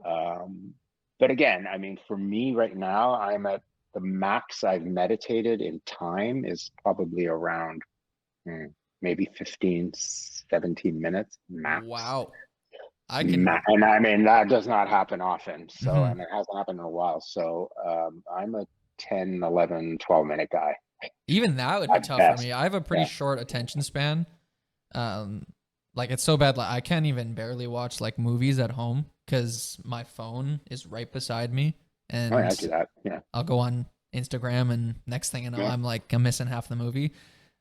Um, but again, I mean, for me right now, I'm at the max I've meditated in time is probably around hmm, maybe 15, 17 minutes max. Wow. I can. And I mean, that does not happen often. So, Hmm. and it hasn't happened in a while. So, I'm a 10, 11, 12 minute guy Even that would be at tough for best. me. I have a pretty Yeah. short attention span. Um, like it's so bad, like I can't even barely watch like movies at home because my phone is right beside me, Oh, yeah, I and do that. Yeah. I'll go on Instagram, and next thing you know, Yeah. I'm missing half the movie.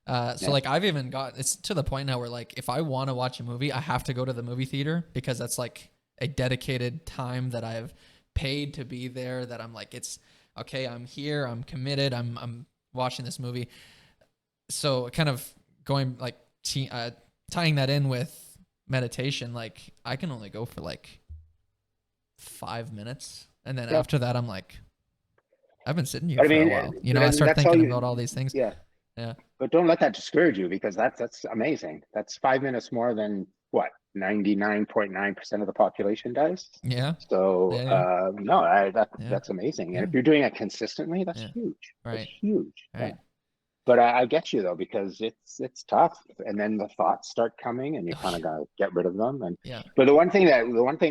So Yeah. like I've even got it's to the point now where like if I want to watch a movie, I have to go to the movie theater because that's like a dedicated time that I've paid to be there. That I'm like it's okay. I'm here. I'm committed. I'm watching this movie. So kind of going like tying that in with meditation, like I can only go for like 5 minutes, and then Yeah. after that, I'm like I've been sitting here But I for a mean, while. You know, but I then start that's all thinking you, about all these things. yeah. Yeah. But don't let that discourage you because that's amazing. That's 5 minutes more than what 99.9% of the population does. Yeah. So Yeah. no, Yeah. that's amazing. And Yeah. if you're doing it consistently, that's Yeah. huge. That's Right. huge. Yeah. Right. But I get you though because it's tough, and then the thoughts start coming, and you Oh, kind of gotta get rid of them. And yeah. but the one thing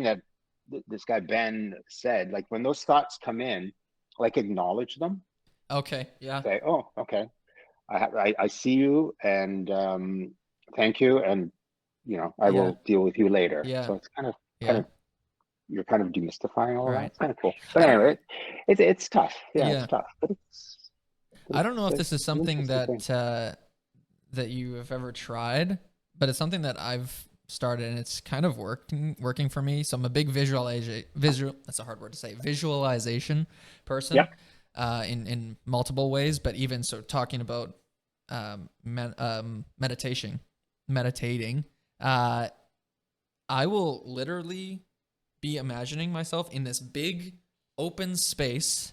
that this guy Ben said, like when those thoughts come in, like acknowledge them. Okay. Yeah. Say, oh, okay, I see you, and thank you, and I Yeah. will deal with you later. Yeah. So it's kind Yeah. of you're kind of demystifying all that. Right. It's kind of cool. But I don't. anyway, it's tough. Yeah, it's Yeah. tough, but I don't know if this is it's an something interesting thing. that you have ever tried, but it's something that I've started and it's kind of working for me. So I'm a big visual that's a hard word to say, visualization person, Yep. in multiple ways, but even so talking about meditating, uh I will literally be imagining myself in this big open space,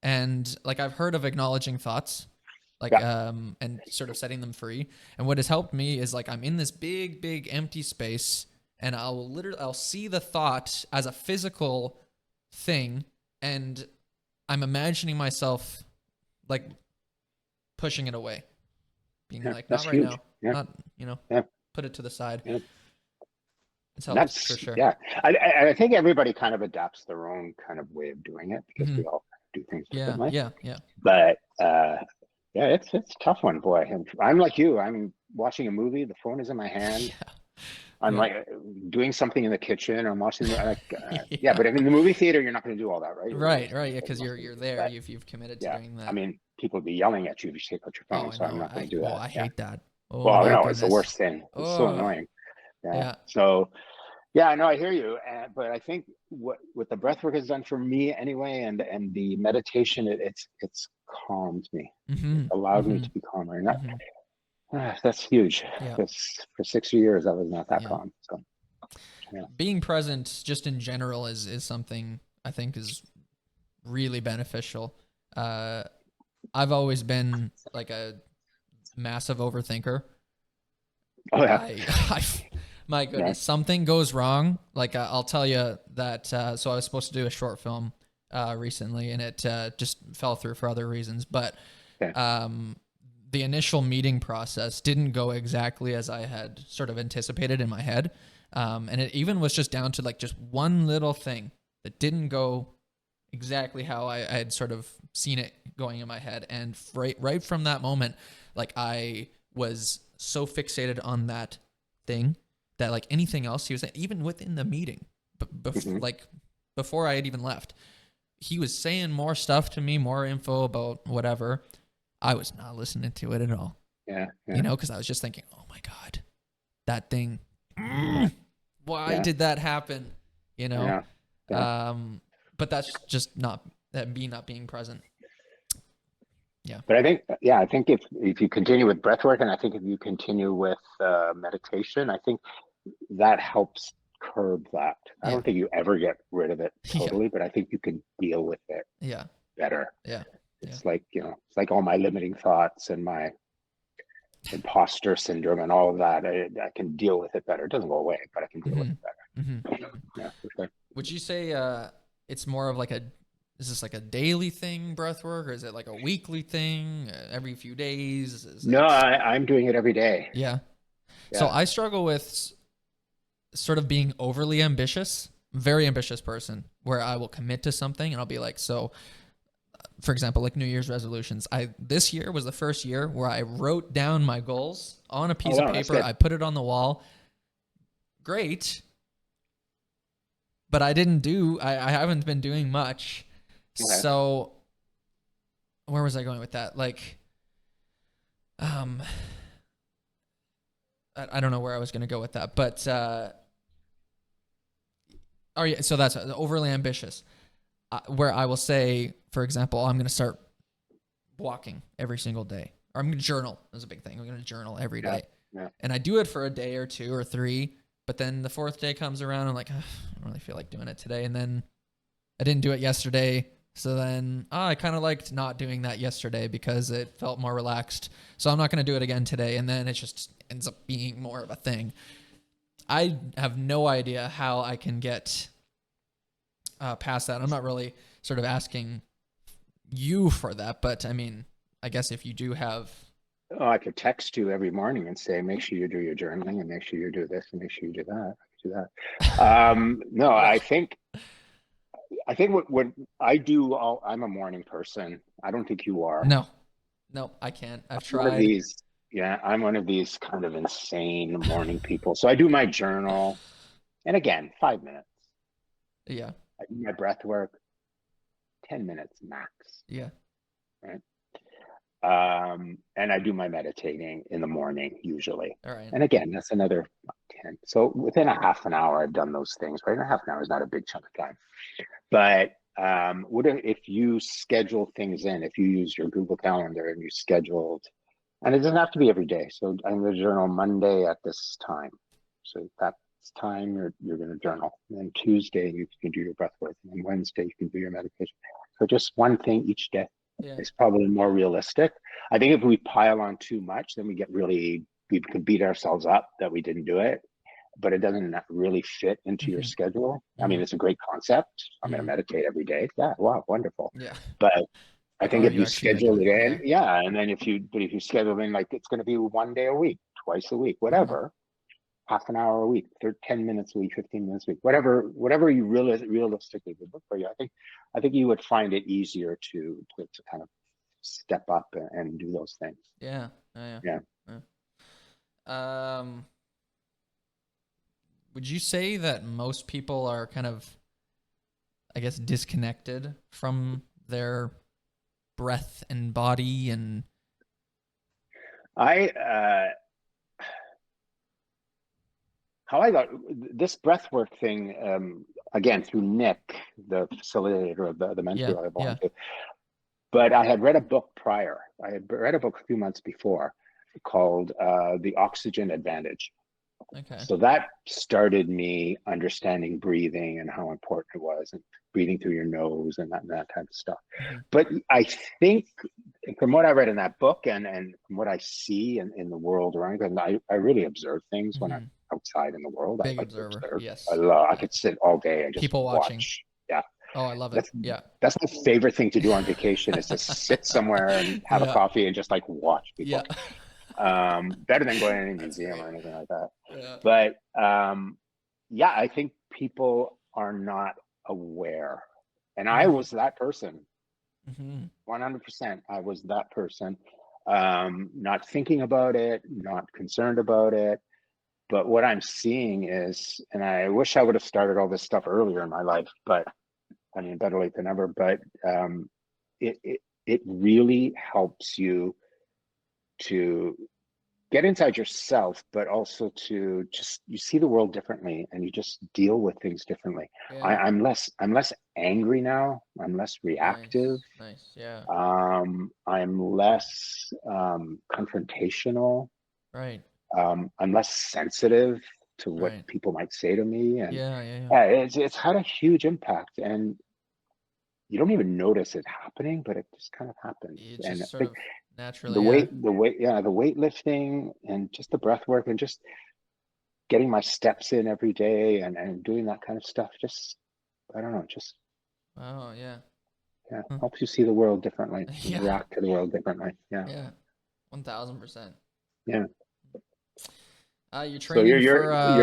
and like I've heard of acknowledging thoughts, like Yeah. and sort of setting them free. And what has helped me is like I'm in this big empty space, and I'll see the thought as a physical thing, and I'm imagining myself like pushing it away, being Yeah. like That's not right huge. now, Yeah. not Yeah. put it to the side. Yeah. It's helped for That's sure. yeah. I think everybody kind of adapts their own kind of way of doing it because Hmm. we all do things Yeah, differently. yeah, yeah. But yeah, it's a tough one, boy. And I'm like you. I'm watching a movie. The phone is in my hand. I'm Yeah, like doing something in the kitchen. I'm watching. yeah, Yeah, yeah. but in the movie theater, you're not going to do all that, right? You're Right, just right. going Yeah, to focus because on you're something. there. But You've committed to yeah, doing I that. mean, people would be yelling at you if you take out your Oh, phone. I So I'm know. not going to do that. I Yeah. hate that. Oh Well, my no, it's the goodness. worst thing. It's so Oh, annoying. Yeah. yeah. So yeah, no, I hear you. But I think what the breath work has done for me anyway, and the meditation, it's calmed me. It's Mhm. allowed me Mhm. to be calmer, and Mhm. that's huge. Yeah. Because for 6 years I was not that Yeah. calm. So yeah, Being present just in general is something I think is really beneficial. Uh I've always been like a massive overthinker. Oh yeah. I my Yeah. goodness, something goes wrong. Like I'll tell you that. So I was supposed to do a short film recently, and it just fell through for other reasons. But Okay. the initial meeting process didn't go exactly as I had sort of anticipated in my head, and it even was just down to like just one little thing that didn't go exactly how I had sort of seen it going in my head. And right from that moment, like I was so fixated on that thing that like anything else he was even within the meeting, like before I had even left, he was saying more stuff to me, more info about whatever. I was not listening to it at all. Yeah. Yeah. You know, because I was just thinking, oh my God, that thing. Why Yeah. did that happen? You know? Yeah. Yeah. But that's just not that me not being present. Yeah. But I think, yeah, I think if you continue with breath work, and I think if you continue with meditation, I think that helps curb that. I Yeah. don't think you ever get rid of it Yeah. totally, but I think you can deal with it Yeah. better. Yeah. Yeah. It's like, it's like all my limiting thoughts and my imposter syndrome and all of that. I can deal with it better. It doesn't go away, but I can deal with Mm-hmm. it Mm-hmm. better. Yeah, for sure. Would you say it's more of like is this like a daily thing, breath work, or is it like a weekly thing, every few days? Is No, it? I'm doing it every day. Yeah. So Yeah. I struggle with sort of being overly ambitious, very ambitious person, where I will commit to something and I'll be like, so for example, like New Year's resolutions. This year was the first year where I wrote down my goals on a Oh, piece of wow, that's paper. good. I put it on the wall. Great, but I haven't been doing much. Okay. So where was I going with that? Like, um, I don't know where I was going to go with that, but oh yeah, so that's overly ambitious. Where I will say, for example, I'm going to start walking every single day, or I'm going to journal. That's a big thing. I'm going to journal every Yeah. day, Yeah. and I do it for a day or two or three. But then the fourth day comes around, I'm like, I don't really feel like doing it today, and then I didn't do it yesterday. So then I kind of liked not doing that yesterday because it felt more relaxed. So I'm not going to do it again today. And then it just ends up being more of a thing. I have no idea how I can get past that. I'm not really sort of asking you for that, but I mean, I guess if you do have. Oh, I could text you every morning and say, make sure you do your journaling and make sure you do this and make sure you do that. I could do that. No, Well, I think what I do, I'm a morning person. I don't think you are. no, I can't. I've One of tried. these, yeah, I'm one of these kind of insane morning people. So I do my journal, and again, 5 minutes. Yeah, I do my breath work, 10 minutes max, yeah. right? And I do my meditating in the morning usually. All right. And again, that's another 10. So within a half an hour, I've done those things, right? And a half an hour is not a big chunk of time. But if you schedule things in, if you use your Google Calendar and you scheduled, and it doesn't have to be every day. So I'm going to journal Monday at this time. So that's time you're going to journal. And then Tuesday you can do your breath work, and then Wednesday you can do your meditation. So just one thing each day Yeah. is probably more realistic. I think if we pile on too much, then we can beat ourselves up that we didn't do it, but it doesn't really fit into your Mm-hmm. schedule. I mean, Mm-hmm. it's a great concept. I'm going to Mm-hmm. meditate every day. Yeah, wow, wonderful. Yeah. But I But think are if you you actually going to do schedule it? it in, Yeah. yeah, and then if you schedule in like it's going to be one day a week, twice a week, Mm-hmm. whatever, half an hour a week, 10 minutes a week, 15 minutes a week, whatever you realistically would look for you. I think you would find it easier to kind of step up and do those things. Yeah. Oh, yeah. Yeah. Yeah. Would you say that most people are kind of, I guess, disconnected from their breath and body and I how I got this breathwork thing again through Nick, the facilitator of the yeah, mentor I yeah. belong to. But I had read a book prior. I had read a book a few months before called The Oxygen Advantage. Okay. So that started me understanding breathing and how important it was, and breathing through your nose and that type of stuff. Mm-hmm. But I think from what I read in that book and from what I see in the world around, and I really observe things when I'm Hmm. outside in the world. I Big like to observer. observe. Yes. I Yeah. could sit all day and just People watching. watch. Yeah, Oh, I love it. that's Yeah. that's my favorite thing to do on vacation is to sit somewhere and have a Yeah. coffee and just like watch people. Yeah. Better than going to a That's museum great. or anything like that. Yeah. But yeah, I think people are not aware, and I Hmm. was that person. Hmm. 100%. I was that person, not thinking about it, not concerned about it. But what I'm seeing is, and I wish I would have started all this stuff earlier in my life, but I mean, better late than never. But it really helps you to get inside yourself, but also to just you see the world differently and you just deal with things differently. Yeah. I'm less angry now. I'm less reactive. Nice. Nice. Yeah. I'm less confrontational. Right. I'm less sensitive to what Right. people might say to me, and Yeah. Yeah. Yeah. yeah, it's had a huge impact. And you don't even notice it happening, but it just kind of happens. It And I just sort think of naturally. Yeah. the weightlifting and just the breath work and just getting my steps in every day and doing that kind of stuff, just I don't know, just Oh, yeah. yeah, Huh. helps you see the world differently and Yeah. react to the world differently. Yeah, Yeah. 1000%. yeah. You're So training for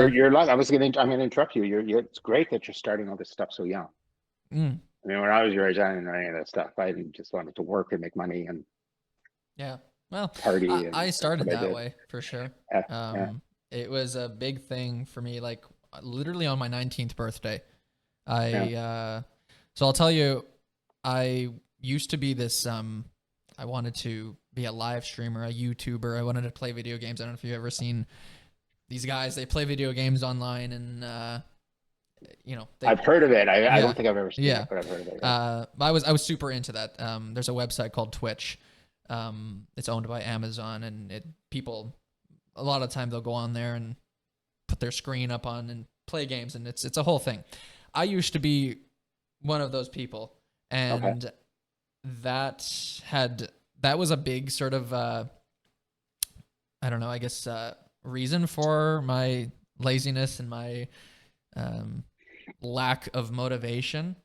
you're like I'm gonna interrupt you. It's great that you're starting all this stuff so young. mm, I mean, when I was your age, I didn't know any of that stuff. I just wanted to work and make money and yeah. Well, party, I and that's started what I that did. way for sure. Yeah, yeah. Um, it was a big thing for me, like literally on my 19th birthday. Yeah. So I'll tell you, I used to be this, I wanted to be a live streamer, a YouTuber. I wanted to play video games. I don't know if you've ever seen these guys, they play video games online and, they, I've heard of it. I yeah, don't think I've ever seen yeah. it, but I've heard of it. Yeah. I was super into that. There's a website called Twitch. It's owned by Amazon, and people a lot of time they'll go on there and put their screen up on and play games, and it's a whole thing. I used to be one of those people, Okay. and that had that was a big sort of I don't know, I guess reason for my laziness and my um, lack of motivation.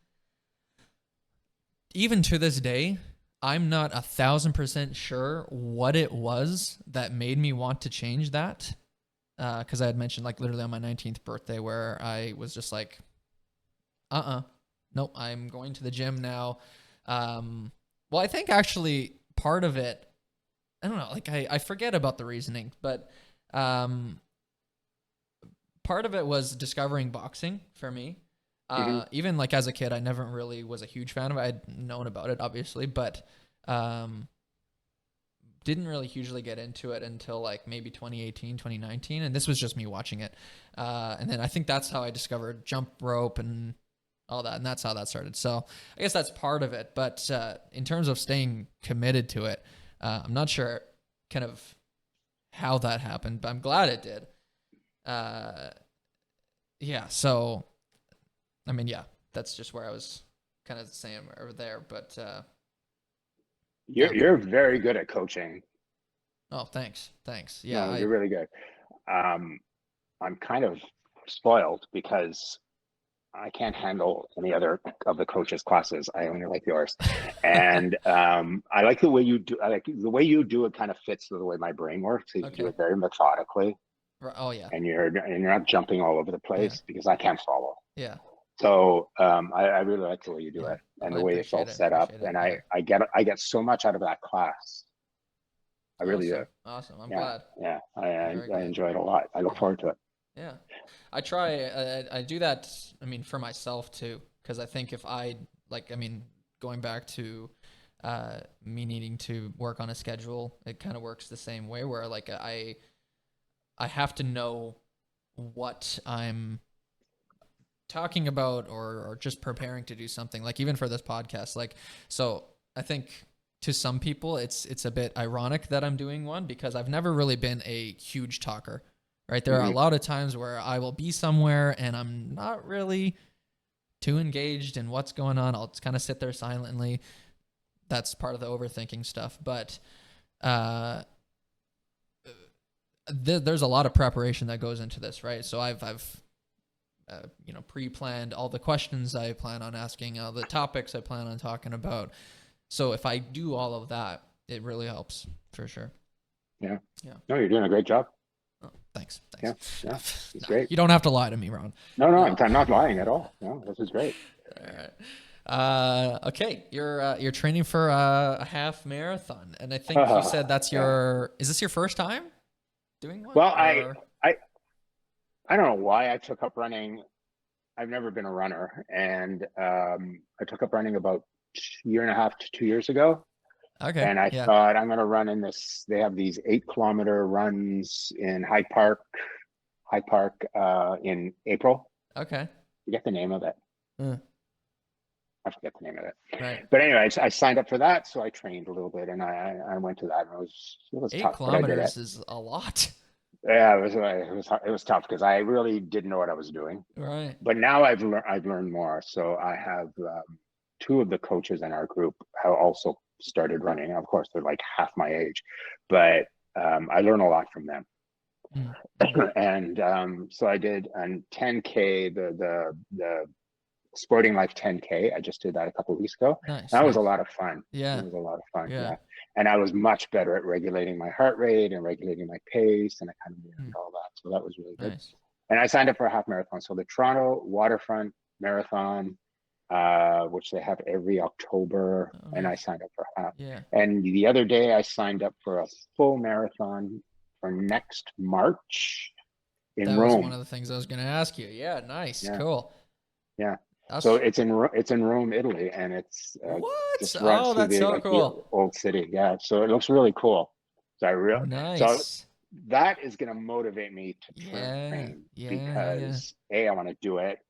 Even to this day, I'm not 1,000% sure what it was that made me want to change that. Because I had mentioned, like, literally on my 19th birthday, where I was just like, nope, I'm going to the gym now. Well, I think actually part of it, I don't know, like, I forget about the reasoning, but um, part of it was discovering boxing for me. Hmm. Even like as a kid, I never really was a huge fan of it. I'd known about it, obviously, but um, didn't really hugely get into it until like maybe 2018, 2019. And this was just me watching it. And then I think that's how I discovered jump rope and all that. And that's how that started. So I guess that's part of it. But in terms of staying committed to it, I'm not sure kind of how that happened, but I'm glad it did. Uh, yeah. So, I mean, yeah, that's just where I was kind of saying over there. But yeah. You're very good at coaching. Oh, thanks. Thanks. Yeah. No, you're really good. Um, I'm kind of spoiled because I can't handle any other of the coaches' classes. I only like yours, and I like the way you do. I like the way you do it. Kind of fits the way my brain works. You do Okay. it very methodically, Oh, yeah. and you're not jumping all over the Yeah. place because I can't follow. Yeah. So I really like the way you do Yeah. it Oh, and I the way it's all appreciate it. set up, Appreciate it. and Yeah. I get so much out of that class. I really do. Awesome. Awesome. I'm Yeah, glad. yeah. Very I good. enjoy it a lot. I look Yeah. forward to it. Yeah. I try, I do that, I mean, for myself too, because I think if I, like, I mean, going back to me needing to work on a schedule, it kind of works the same way where, like, I have to know what I'm talking about or just preparing to do something, like even for this podcast. Like, so I think to some people it's a bit ironic that I'm doing one because I've never really been a huge talker, right? There are a Hmm. lot of times where I will be somewhere and I'm not really too engaged in what's going on. I'll just kind of sit there silently. that's part of the overthinking stuff. But uh, there's a lot of preparation that goes into this, right? So I've you know, pre-planned all the questions I plan on asking, all the topics I plan on talking about. So if I do all of that, it really helps for sure. Yeah. Yeah. No, you're doing a great job. Oh, thanks. Yeah. Yeah. It's No, great. you don't have to lie to me, Ron. No, no, No. I'm not lying at all. No, this is great. All right. Okay, you're training for a half marathon, and I think you said that's Yeah. your. Is this your first time doing one, Well, or I don't know why I took up running. I've never been a runner, and I took up running about a year and a half to 2 years ago. okay? And I Yeah. thought I'm going to run in this. They have these 8 kilometer runs in Hyde Park in April. Okay. You get the name of it. Uh, I forget the name of it. right. But anyway, I signed up for that, so I trained a little bit, and I went to that, and it was Eight tough, but I did it. kilometers is a lot. Yeah, it was tough because I really didn't know what I was doing. Right. But now I've learned more. So I have two of the coaches in our group have also started running. Of course, they're like half my age, but I learn a lot from them. Mm. And so I did a 10K, the Sporting Life 10K. I just did that a couple of weeks ago. Nice. That was Nice. a lot of fun. Yeah. It was a lot of fun. Yeah. Yeah. And I was much better at regulating my heart rate and regulating my pace, and I kind of learned Mm. all that. So that was really good. Nice. And I signed up for a half marathon. So the Toronto Waterfront Marathon, which they have every October, Oh, and I nice. signed up for half. Yeah. And the other day, I signed up for a full marathon for next March in That was one Rome. of the things I was going to ask you. Yeah. Nice. Yeah, Cool. yeah. That's So it's in Rome, Italy, and it's what? just runs Oh, through that's the so like the cool. old city. Yeah, so it looks really cool. So Nice. that is going to motivate me to Yeah. train Yeah. Yeah. Yeah. because A, I want to do it.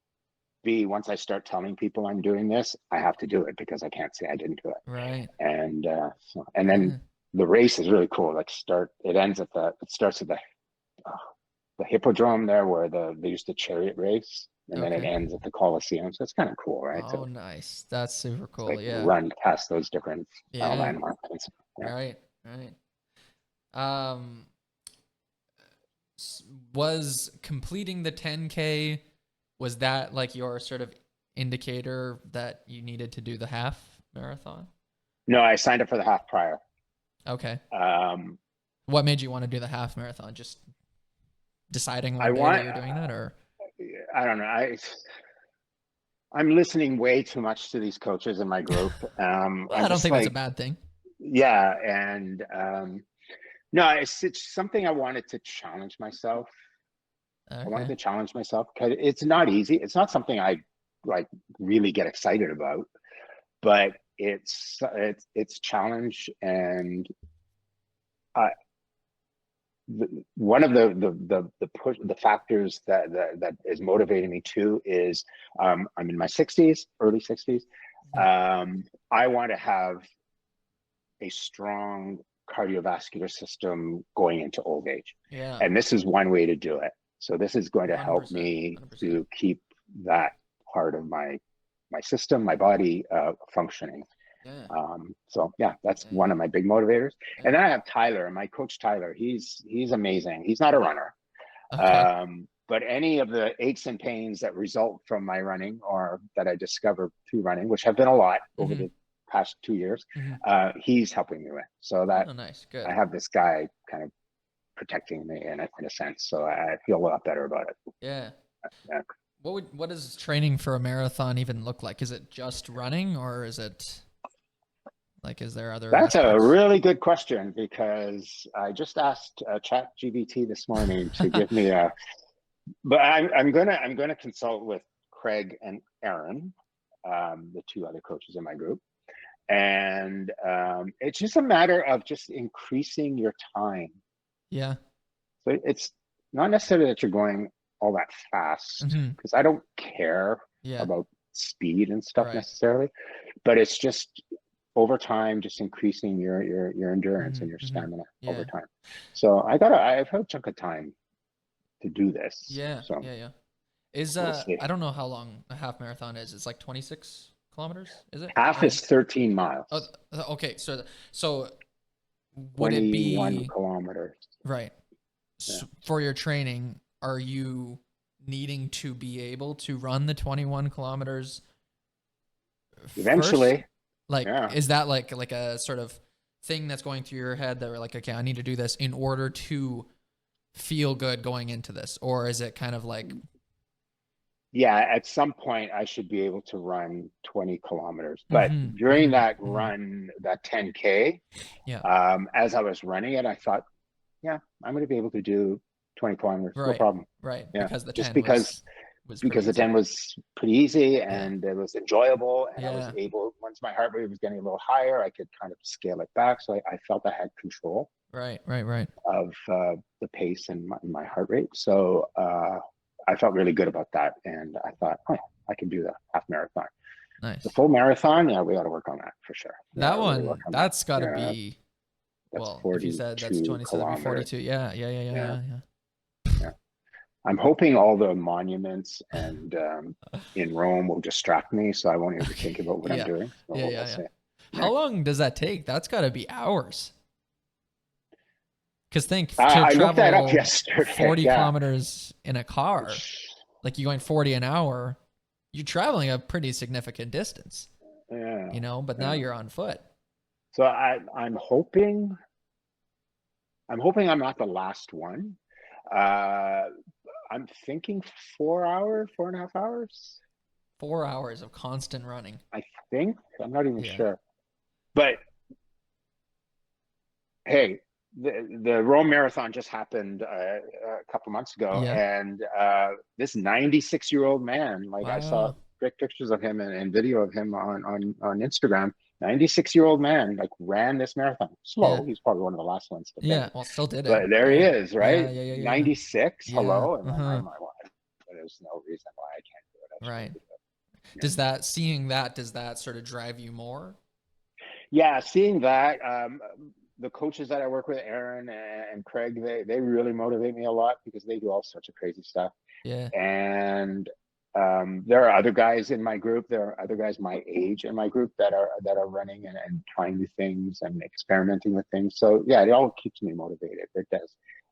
B, once I start telling people I'm doing this, I have to do it because I can't say I didn't do it. Right. And then Yeah. the race is really cool. It starts at the hippodrome there where they used to chariot race, and then it Okay. ends at the Coliseum. So it's kind of cool, right? Oh, So nice. That's super it's cool. like Yeah. run past those different Yeah. landmarks. Yeah. Right. Right. Um, was completing the 10K, was that like your sort of indicator that you needed to do the half marathon? No, I signed up for the half prior. Okay. Um, What made you want to do the half marathon? Just deciding I one day that want. you're doing that, or? I don't know. I'm listening way too much to these coaches in my group. Well, I'm I don't just think that's a like, bad thing. yeah, and no, it's something I wanted to challenge myself. I wanted Okay. to challenge myself because it's not easy. It's not something I like really get excited about, but it's challenge, and I one of the factors that is motivating me too is I'm in my 60s, early 60s. Mhm. I want to have a strong cardiovascular system going into old age, Yeah. and this is one way to do it. So this is going to help 100%. me 100%. to keep that part of my system, my body functioning. Yeah. So yeah, that's Yeah. one of my big motivators. And Yeah. then I have Tyler, my coach Tyler. He's amazing. He's not a runner, Okay. but any of the aches and pains that result from my running or that I discovered through running, which have been a lot over Mm-hmm. the past 2 years, Mm-hmm. he's helping me with. So that Oh, nice. I Good. have this guy kind of protecting me in a sense. So I feel a lot better about it. Yeah. Yeah. What does training for a marathon even look like? Is it just running, or is it like, is there other That's a aspects? really good question because I just asked ChatGPT this morning to give me a. But I'm gonna consult with Craig and Aaron, the two other coaches in my group, and it's just a matter of just increasing your time. Yeah. So it's not necessarily that you're going all that fast Mm-hmm. because I don't care Yeah. about speed and stuff Right. necessarily, but it's just over time, just increasing your endurance and your Mm-hmm. Mm-hmm. stamina over Yeah. time. So I've had a chunk of time to do this. Yeah. So Yeah. Yeah. Is we'll see. I don't know how long a half marathon is. It's like 26 kilometers, is it? Half is 13 Oh, miles, okay. So would it 21 be kilometers. right? Yeah. So for your training, are you needing to be able to run the 21 kilometers first? Eventually, Like, yeah. is that like a sort of thing that's going through your head that we're like, okay, I need to do this in order to feel good going into this? Or is it kind of like, Yeah, at some point I should be able to run 20 kilometers. But mm-hmm, during mm-hmm, that mm-hmm. run, that 10K, Yeah, as I was running it, I thought, yeah, I'm going to be able to do 20 kilometers, no right, problem. right. Yeah, Because the just 10 was pretty because the easy. 10 was pretty easy Yeah, and it was enjoyable, and I was yeah, able, once my heart rate was getting a little higher, I could kind of scale it back. So I felt I had control right, right, right. of the pace and my heart rate. So I felt really good about that, and I thought, oh, I can do the half marathon. The Nice. full marathon, yeah, we got to work on that for sure. We got That to really work one, on that. that's got to Yeah, be, that's well, if you said that's 42 20, so that'd be kilometers. 42. Yeah, yeah, yeah, yeah, Yeah, yeah, yeah. yeah. I'm hoping all the monuments and in Rome will distract me, so I won't even think about what I'm Yeah, doing. So yeah, we'll yeah, yeah. see. Yeah. How long does that take? That's got to be hours. Because think to I looked that up travel yesterday. 40 Yeah. kilometers in a car, like you going 40 an hour, you're traveling a pretty significant distance, Yeah. but now Yeah. you're on foot. So I'm hoping I'm not the last one. Uh, I'm thinking 4 hours, 4.5 hours. 4 hours of constant running. I think. I'm not even Yeah. sure. But hey, the Rome Marathon just happened a couple months ago, Yeah. and this 96-year-old man, like I saw Wow. great pictures of him and video of him on Instagram. 96-year-old man like ran this marathon. Yeah. Slow. He's probably one of the last ones to Yeah. finish. Well, still did it. But there he Yeah. is, right? Yeah. Yeah. Yeah. Yeah. 96. Yeah. Hello. And then Uh-huh. I'm like, well, there's no reason why I can't do it. I should Right. do it. Yeah. Does that sort of drive you more? Yeah, seeing that, the coaches that I work with, Aaron and Craig, they really motivate me a lot because they do all sorts of crazy stuff. Yeah. And there are other guys in my group. There are other guys my age in my group that are running and trying new things and experimenting with things. So yeah, it all keeps me motivated. It does.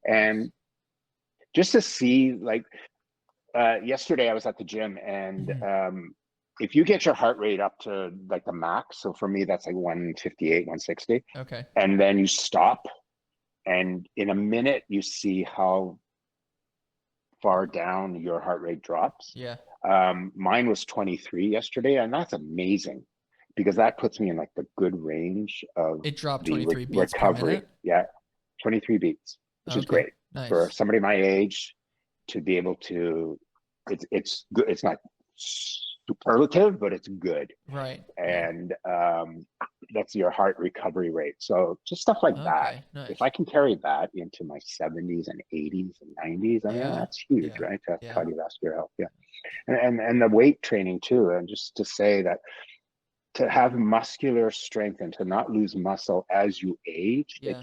Nice. And just to see, like yesterday, I was at the gym, and Mhm. if you get your heart rate up to like the max, so for me that's like 158, 160, Okay. and then you stop, and in a minute you see how far down your heart rate drops. Yeah. Mine was 23 yesterday, and that's amazing because that puts me in like the good range of It dropped the 23 beats per recovery. minute. Yeah, 23 beats, which is Okay. great for Nice. somebody my age to be able to. It's good. It's not superlative, but it's good, Right. Yeah. and that's your heart recovery rate. So just stuff like that. Okay. If Nice. I can carry that into my 70s and 80s and 90s, I mean Yeah. that's huge, Yeah. right? To have Yeah. cardiovascular health, yeah, and the weight training too. And just to say that to have muscular strength and to not lose muscle as you age, Yeah. it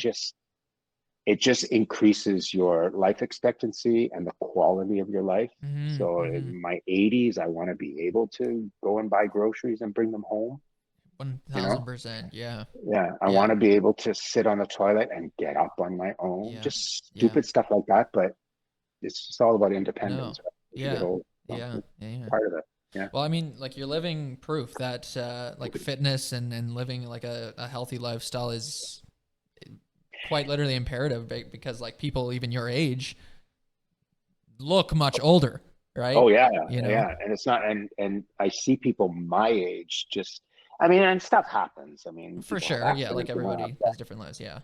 just increases your life expectancy and the quality of your life. Mm-hmm. So Mm-hmm. in my 80s, I want to be able to go and buy groceries and bring them home. You know, 1000%. Yeah. yeah, I Yeah. want to be able to sit on the toilet and get up on my own. Yeah. Just Yeah. stupid stuff like that. But it's just all about independence, No. right? As you get Yeah. old, so Yeah. it's Yeah. Yeah. part of it. Yeah. Well, I mean, like you're living proof that like fitness and living like a healthy lifestyle is quite literally imperative because like people even your age look much older, right? Oh yeah, You know? yeah. And it's not, and I see people my age just, I mean, and stuff happens. I mean, For people have sure. Yeah, like accidents and whatnot. everybody has different lives. Yeah.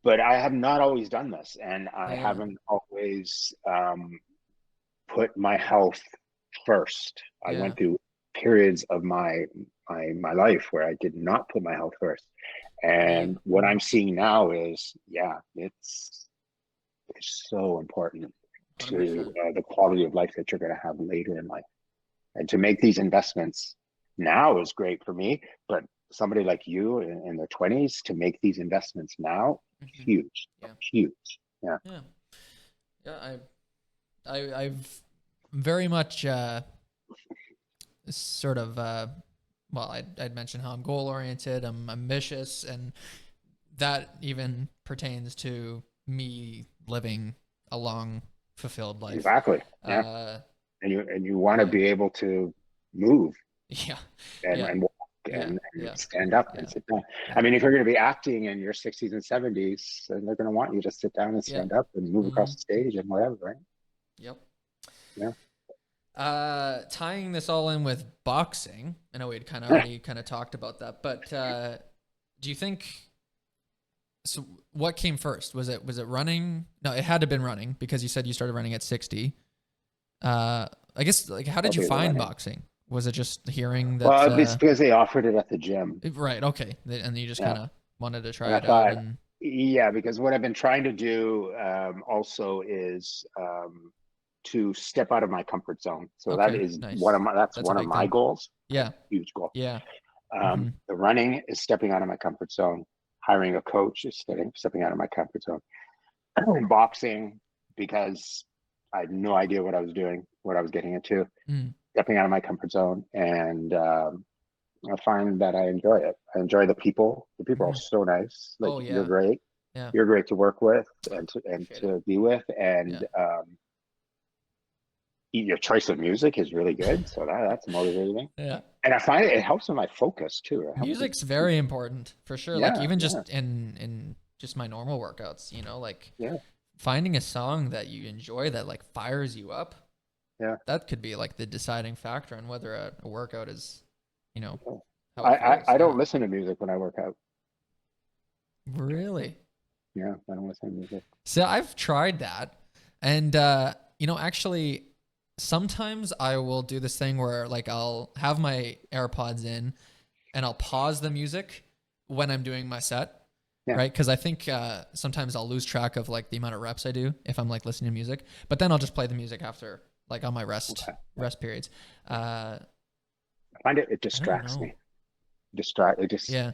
But I have not always done this, and I Yeah. haven't always put my health first. I Yeah. went through periods of my life where I did not put my health first, You and what I'm seeing now is, yeah, it's so important to 100%. the quality of life that you're going to have later in life, and to make these investments now is great for me, but somebody like you in their 20s to make these investments now, Hmm. huge, Yeah. huge. Yeah. Yeah. Yeah. I've very much sort of, well, I'd mentioned how I'm goal oriented, I'm ambitious, and that even pertains to me living a long, fulfilled life. Exactly. Yeah. Uh, And you want to yeah, be able to move yeah, and, yeah, and walk yeah, and yeah, stand up and yeah, sit down. I yeah, mean, if you're going to be acting in your 60s and 70s, then they're going to want you to sit down and yeah. stand up and move Mm-hmm. across the stage and whatever, right? Yep. Yeah. Tying this all in with boxing, I know we'd kind of already kind of talked about that, but do you think so? What came first? Was it running? No, it had to have been running because you said you started running at 60. I guess like how did you Probably the find running. boxing? Was it just hearing that? Well, it's because they offered it at the gym. Right. Okay. And you just Yeah. kind of wanted to And try I it out, thought, and yeah, because what I've been trying to do also is to step out of my comfort zone. So okay, nice. that's That's a one of big my thing. goals. Yeah. Huge goal. Yeah. Mm-hmm. The running is stepping out of my comfort zone. Hiring a coach is stepping out of my comfort zone. Boxing, because I had no idea what I was doing, what I was getting into, Mm. stepping out of my comfort zone. And I find that I enjoy it. I enjoy the people. The people are Mm-hmm. so nice. Like Oh you're yeah. great. Yeah. You're great to work with and Appreciate it. to be with. Yeah. And your choice of music is really good. So that's motivating. Yeah. And I find it helps with my focus too. It helps me. Music's very important for sure. Like Yeah, even yeah, just in just my normal workouts, like yeah, finding a song that you enjoy that like fires you up, yeah. that could be like the deciding factor on whether a workout is, you know, Yeah. how I, it I feels. I Yeah. don't listen to music when I work out. Really? Yeah, I don't listen to music. So I've tried that, and actually, sometimes I will do this thing where like I'll have my AirPods in, and I'll pause the music when I'm doing my set, Yeah. right? Because I think sometimes I'll lose track of like the amount of reps I do if I'm like listening to music. But then I'll just play the music after, like on my rest Okay. Yeah. rest periods. I find it I don't distracts know. me. Distract. It just Yeah.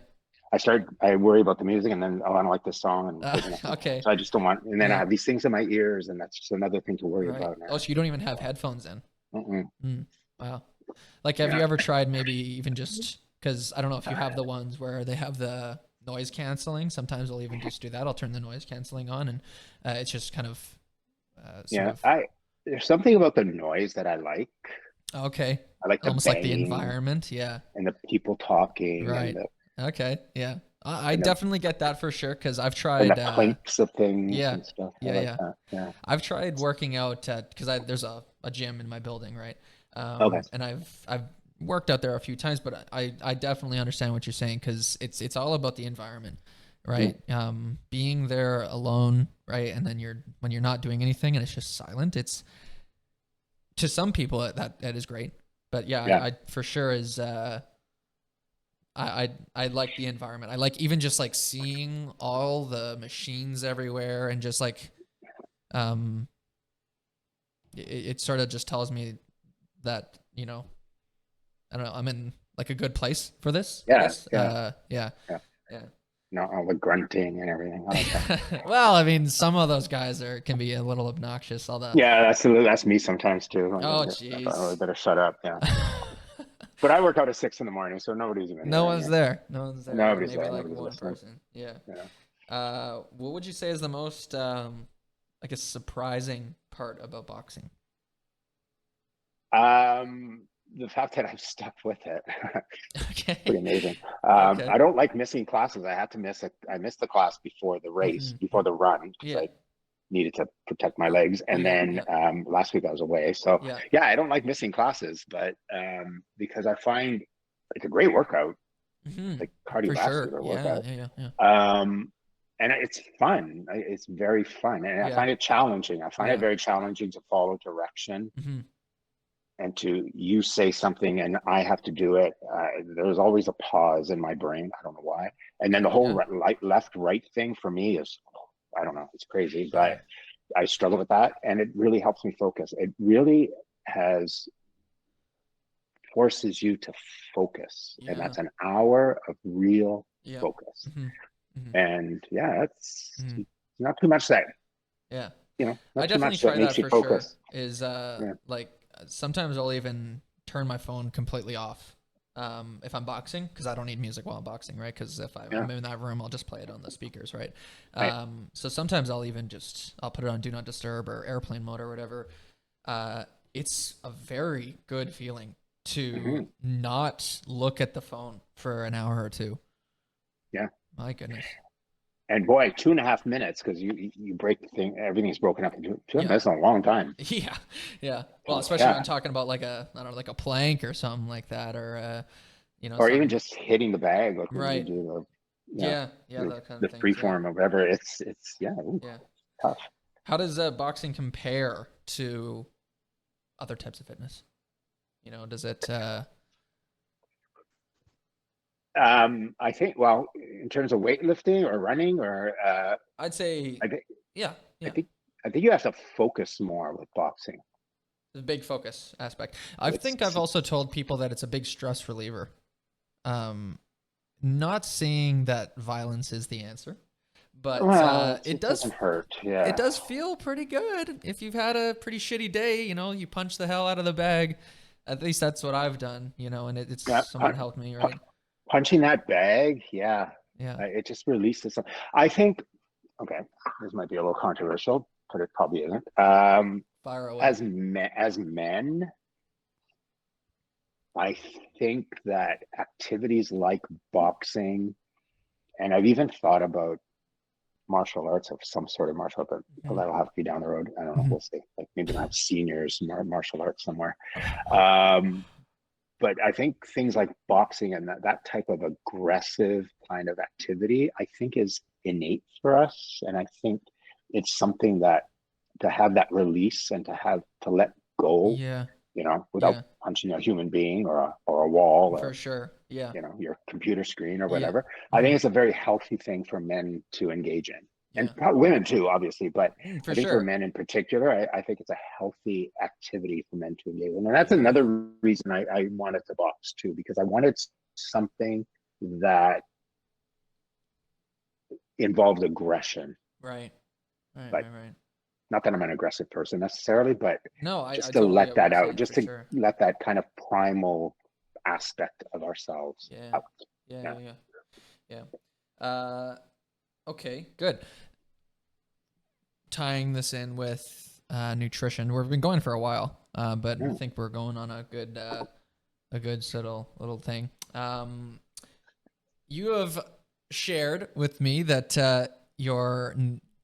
I worry about the music and then, oh, I don't like this song and take the next one. Okay. So I just don't want, and then I Yeah. have these things in my ears and that's just another thing to worry Right. about Oh, now. so you don't even have headphones in? Mm-mm. Mm. Wow. Like, have you Yeah. ever tried maybe even just because I don't know if you have the ones where they have the noise canceling. Sometimes I'll even just do that. I'll turn the noise canceling on, and it's just kind of sort Yeah. of There's something about the noise that I like. okay, I like the almost like the banging environment. Yeah. and the people talking Right. Okay. Yeah. I and the definitely get that for sure because I've and the tried. clinks of things Yeah. and stuff. I Yeah. like Yeah. that. Yeah. I've tried working out at because there's a gym in my building, right? Okay. And I've worked out there a few times, but I definitely understand what you're saying because it's all about the environment, Mm. right? Being there alone, right? And then when you're not doing anything and it's just silent, it's to some people that is great. But yeah, Yeah. I for sure is I like the environment. I like even just like seeing all the machines everywhere and just like um it sort of just tells me that I don't know, I'm in like a good place for this, I Yeah. guess. Yeah. Yeah. Yeah. Yeah. No, all the grunting and everything. I like that. Well, I mean, some of those guys can be a little obnoxious. All the Yeah, that's me sometimes too. oh, I really jeez. better shut up. Yeah, but I work out at 6 in the morning, so nobody's even No hearing one's me. there. No one's there, or Nobody's maybe there. like Nobody's one listening. person. Yeah. Yeah. What would you say is the most I guess surprising part about boxing? Um, the fact that I've stuck with it, pretty Okay. amazing. Okay. I don't like missing classes. I had to miss it. I missed the class before the race, Hmm. before the run, because Yeah. I needed to protect my legs. And Yeah. then Yeah. last week I was away. So Yeah. yeah, I don't like missing classes, but because I find it's a great workout, Hmm. like For sure. cardiovascular Yeah. workout. Yeah. Yeah. Yeah. And it's fun. It's very fun, and I Yeah. find it challenging. I find it Yeah. very challenging to follow direction Hmm. and to you say something and I have to do it. There's always a pause in my brain. I don't know why. And then the whole Yeah. left right thing for me is, I don't know, it's crazy, but Right. I struggle with that, and it really helps me focus. It really has forces you to focus, and Yeah. that's an hour of real Yep. focus. Hmm. Hmm. And yeah, that's Hmm. not too much that Yeah. I not too definitely much that try that makes you for sure. focus. Is Yeah. like sometimes I'll even turn my phone completely off if I'm boxing, because I don't need music while I'm boxing, right? Because if Yeah. I'm in that room, I'll just play it on the speakers, right? Right. So sometimes I'll put it on do not disturb or airplane mode or whatever. Uh, it's a very good feeling to Hmm. not look at the phone for an hour or two. Yeah. My goodness. And boy, 2.5 minutes, because you break the thing, everything's broken up into two. Yeah. That's a long time. Yeah. Yeah. Well, Oh, especially when I'm yeah. talking about like I don't know, like a plank or something like that, or Or even something. just hitting the bag, like when you Right. do yeah, Yeah. Yeah. That kind the of thing free too. form or whatever. It's yeah, ooh, Yeah. tough. How does boxing compare to other types of fitness? Does it? I think, well, in terms of weightlifting or running or I'd say, I think yeah, I yeah. think I think you have to focus more with boxing. The big focus aspect. I It's think I've also told people that it's a big stress reliever. Um, Not saying that violence is the answer, but well, it doesn't hurt. it Yeah. does feel pretty good if you've had a pretty shitty day. You punch the hell out of the bag. At least that's what I've done. And it's Yeah, somewhat helped me, right? punching that bag, yeah, Yeah. it just releases some. I think, okay, this might be a little controversial, but it probably isn't. Fire away. As men, I think that activities like boxing, and I've even thought about martial arts of some sort of martial art, but Mhm. that'll have to be down the road. I don't know. Mhm. We'll see. Like maybe not seniors martial arts somewhere. Oh, Um, but I think things like boxing and that type of aggressive kind of activity, I think is innate for us. And I think it's something that to have that release and to let go, yeah. without Yeah. punching a human being or a wall For or, sure. Yeah. your computer screen or Yeah. whatever. I Hmm. think it's a very healthy thing for men to engage in. And Yeah. women too, obviously, but For I think for sure. men in particular, I think it's a healthy activity for men to engage in. And that's another Yeah. reason I wanted to box too, because I wanted something that involved aggression. Right. Right. But Right. Right. not that I'm an aggressive person necessarily, but No, I just to totally let get what that you're out, saying just for to sure. let that kind of primal aspect of ourselves Yeah. out. Yeah. Yeah. Yeah. Yeah. Yeah. Okay. Good. Tying this in with nutrition, we've been going for a while, but I Mm. think we're going on a good little thing. You have shared with me that your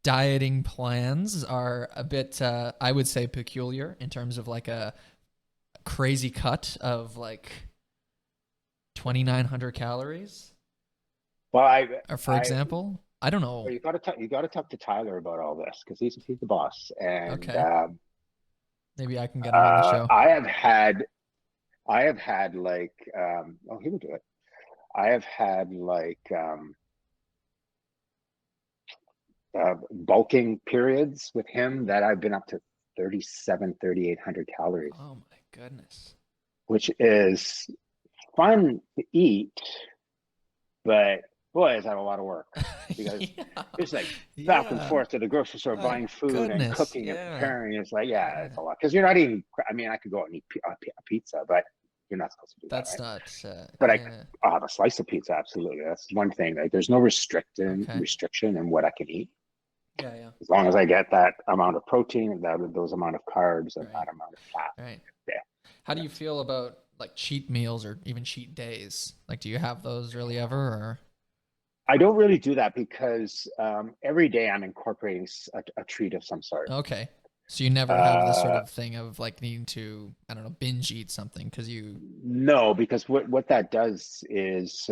dieting plans are a bit, I would say, peculiar in terms of like a crazy cut of like 2,900 calories, Well, or for I, example. I don't well, know. you got to talk to Tyler about all this because he's the boss, and Okay, maybe I can get him on the show. I have had like oh, he would do it. I have had like bulking periods with him that I've been up to 3,800 calories, Oh my goodness. which is fun to eat, but boy, is that a lot of work because Yeah. it's like back and Yeah. forth to the grocery store My buying food and goodness. cooking and Yeah. preparing. It's like, yeah, Yeah. it's a lot because you're not eating. I mean, I could go out and eat a pizza, but you're not supposed to do that, That's right? not. But Yeah. I'll have a slice of pizza. Absolutely, that's one thing. Like, there's no Okay. restriction in what I can eat Yeah. Yeah. as long as I get that amount of protein, those amount of carbs, and Right. that amount of fat. Right. Yeah, How do you that's feel about like cheat meals or even cheat days? Like, do you have those really ever? Or I don't really do that because every day I'm incorporating a treat of some sort. okay, so you never have this sort Uh, of thing of like needing to, I don't know, binge eat something because you. no, because what that does is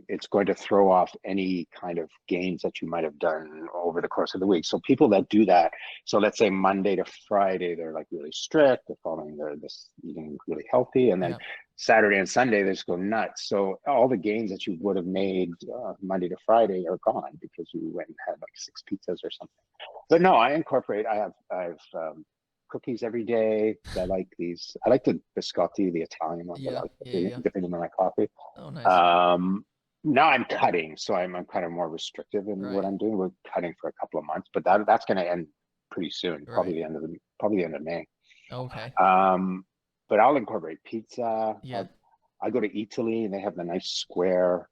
it's going to throw off any kind of gains that you might have done over the course of the week. So people that do that, so let's say Monday to Friday, they're like really strict, they're following this eating really healthy, and then Yeah. Saturday and Sunday they just go nuts. So all the gains that you would have made Monday to Friday are gone because you went and had like 6 pizzas or something. But no, I incorporate. I've cookies every day. I like these. I like the biscotti, the Italian ones. I Yeah. like Yeah. Yeah. dipping them in my coffee. Oh, nice. Um, Now I'm cutting, so I'm kind of more restrictive in what Right. I'm doing. We're cutting for a couple of months, but that's going to end pretty soon. Right. Probably the end of May. Okay. Um, but I'll incorporate pizza. Yeah. I go to Italy and they have the nice square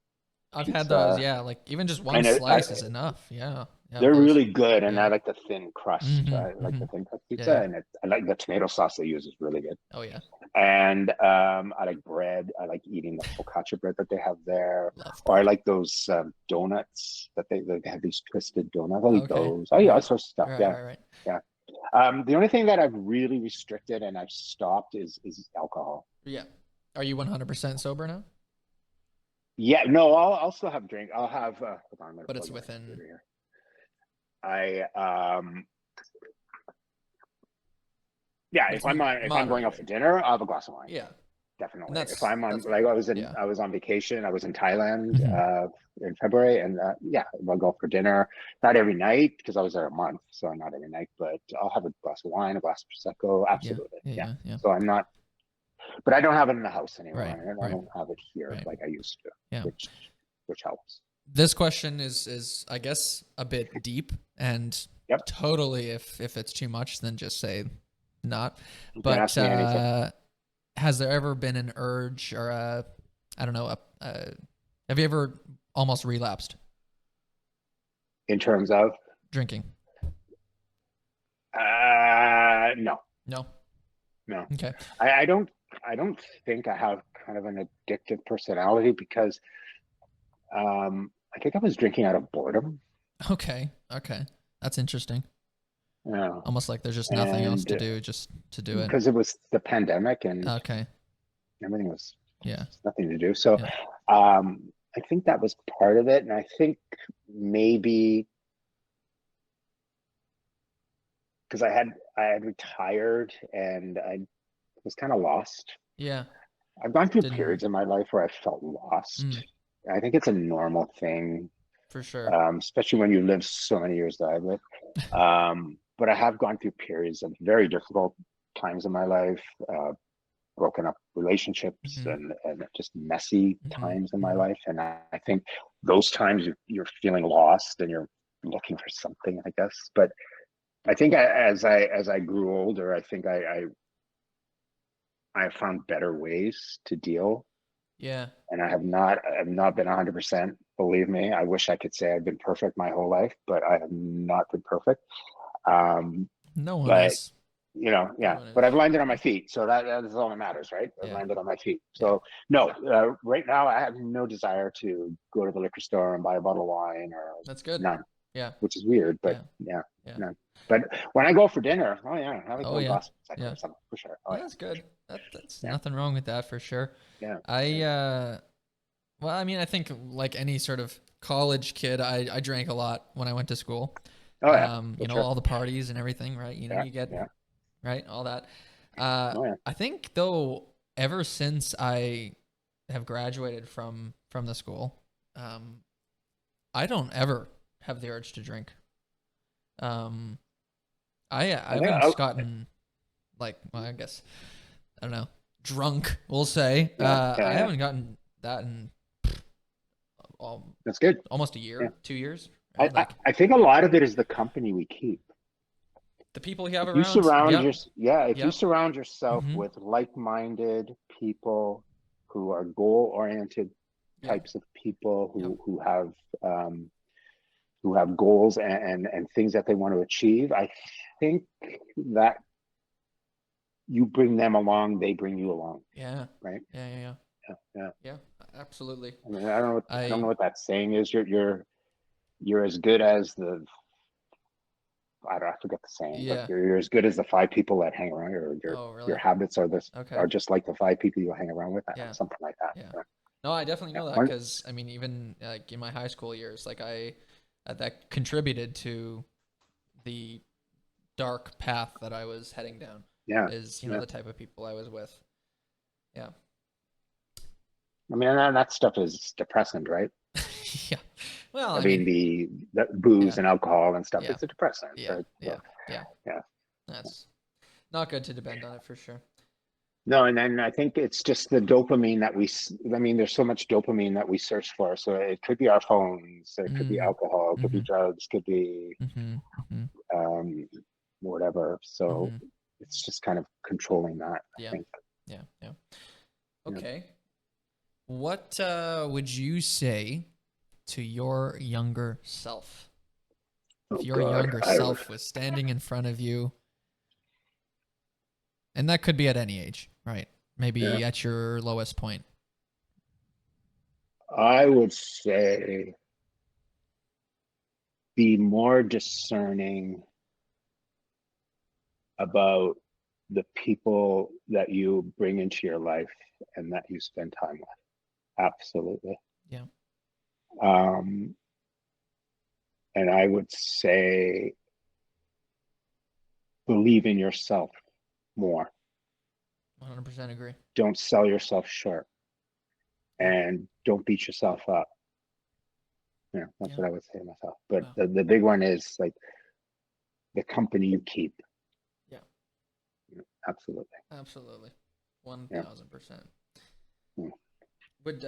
I've had those. pizza, Yeah. Like even just one and slice is enough. Yeah. Yeah. Of they're those. really good. And I Yeah. like the thin crust. Mm-hmm. I like Mm-hmm. the thin crust Yeah. pizza, Yeah. and I like the tomato sauce they use is really good. Oh yeah. And I like bread. I like eating the focaccia bread that they have there. Love Or I bread. like those donuts that they have, these twisted donuts. I'll eat Okay. those. I eat all Right. sorts of stuff. Right. Yeah, Right. Right. yeah. The only thing that I've really restricted and I've stopped is alcohol. Yeah. Are you 100% sober now? Yeah, no, I'll still have a drink. I'll have. Hold on, I'm gonna But plug it's in my within. computer here. I yeah. But If it's I'm going out for moderated. dinner, I'll have a glass of wine. Yeah. And Definitely. If that's I'm on, that's like, good. Yeah. I was on vacation. I was in Thailand Mm-hmm. in February, and yeah, I'll go for dinner. Not every night because I was there a month, so not every night. But I'll have a glass of wine, a glass of prosecco. Yeah. Absolutely, Yeah. yeah. Yeah. Yeah. So I'm not, but I don't have it in the house anymore. Right. I Right. don't have it here Right. like I used to, Yeah. which helps. This question is I guess a bit deep and Yep. totally if it's too much then just say not. You can But ask me anything has there ever been an urge or I don't know, have you ever almost relapsed in terms of. drinking? No, No. no. Okay. I don't. I don't think I have kind of an addictive personality because I think I was drinking out of boredom. Okay. Okay. That's interesting. Yeah. Almost like there's just nothing else And to do, just to do it. because it was the pandemic and Okay. everything was Yeah. nothing to do. So Yeah. I think that was part of it. And I think maybe because I had retired and I was kind of lost. Yeah. I've gone through Didn't periods in my life where I felt lost. I think it's a normal thing, for sure. especially when you live so many years that I've lived. But I have gone through periods of very difficult times in my life, broken up relationships Mm-hmm. and just messy Mm-hmm. times in my Mm-hmm. life. And I think those times you're feeling lost and you're looking for something, I guess. But I think as I grew older, I think I found better ways to deal. Yeah. And I have not been 100%. Believe me, I wish I could say I've been perfect my whole life, but I have not been perfect. Um, No one but is. No yeah, one but is. I've landed on my feet, so that is all that matters, right? I've Yeah. landed on my feet. Yeah. So no, right now I have no desire to go to the liquor store and buy a bottle of wine or That's good. none, Yeah. which is weird, but Yeah. yeah, Yeah. none. But when I go for dinner, oh yeah, I like Oh a yeah. glass of Prosecco Yeah. or something for sure. Oh Well, yeah, that's good. That's yeah, nothing wrong with that for sure. yeah, I yeah. well, I mean, I think like any sort of college kid, I drank a lot when I went to school. Oh yeah, for You know, sure. all the parties and everything, right? You know, Yeah, you get yeah. right, all that. Oh yeah. I think though, ever since I have graduated from the school, um, I don't ever have the urge to drink. Um, I I think haven't gotten like, well, I guess I don't know, drunk. We'll say. yeah, I yeah, yeah. haven't gotten that in al- That's good. almost a Yeah. year, 2 years, right? Like I think a lot of it is the company we keep. the people you have If you around. surround Yep. your yeah, if you Yep. surround yourself Mm-hmm. with like-minded people who are goal-oriented Yep. types of people Yep. um, who have goals and things that they want to achieve, I think that you bring them along, they bring you along, Yeah. right? Yeah. Yeah. Yeah. Yeah, yeah. Yeah. Absolutely. I mean, I don't know I. what that saying is. You're as good as the I forget the saying, but Yeah. you're as good as the five people that hang around, or Oh, your really? habits are this Okay. are just like the five people you hang around with, Yeah. something like that. Yeah. Yeah. No, I definitely Yeah. know that because I mean, even like in my high school years, like that contributed to the dark path that I was heading down. Yeah. Is Yeah. the type of people I was with. Yeah. I mean, that stuff is depressant, right? Yeah. Well, I I mean, mean, the booze yeah, and alcohol and stuff, yeah, it's a depressant. yeah, Right? So, yeah, yeah. yeah. That's not good to depend on it for sure. No, and then I think it's just the dopamine that I mean, there's so much dopamine that we search for. So it could be our phones, it could be Mm. alcohol, it could be Mm-hmm. drugs, could be Mm-hmm. Mm-hmm. um, whatever. So Mm-hmm. it's just kind of controlling that, I Yeah. think. Yeah. Yeah. Yeah. Okay. What would you say to your younger self? If Oh your God, younger I would. self was standing in front of you, and that could be at any age, right? Yeah, Maybe at your lowest point. I would say be more discerning about the people that you bring into your life and that you spend time with. Absolutely. Yeah. Um, and I would say believe in yourself more. 100% agree. Don't sell yourself short Yeah. and don't beat yourself up. That's Yeah. what I would say to myself. But Wow. the big one is like the company you keep. Yeah. Absolutely. Absolutely. Yeah. 1000%. Yeah. Would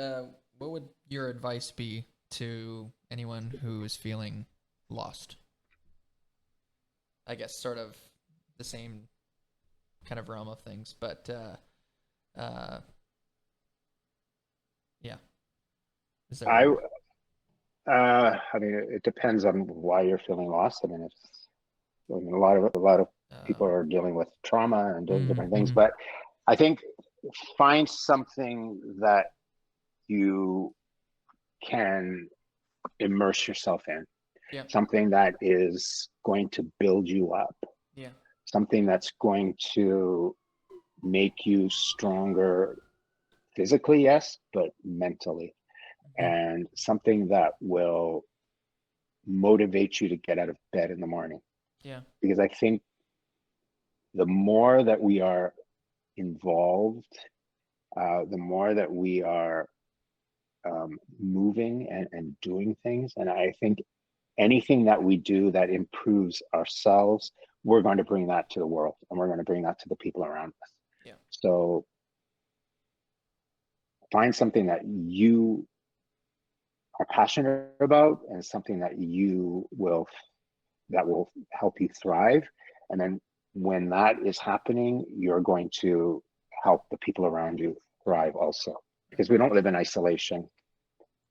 what would your advice be to anyone who is feeling lost? I guess sort of the same kind of realm of things, but yeah. Is I there I mean, it depends on why you're feeling lost. I mean, it's I mean, a lot of people um are dealing with trauma and doing different things, mm-hmm. but I think find something that you can immerse yourself in, Yeah. something that is going to build you up, Yeah. something that's going to make you stronger physically, yes, but mentally, Mm-hmm. and something that will motivate you to get out of bed in the morning. Yeah. Because I think the more that we are involved, the more that we are moving and doing things. And I think anything that we do that improves ourselves, we're going to bring that to the world and we're going to bring that to the people around us. Yeah. So find something that you are passionate about and something that will help you thrive. And then when that is happening, you're going to help the people around you thrive also. Because we don't live in isolation.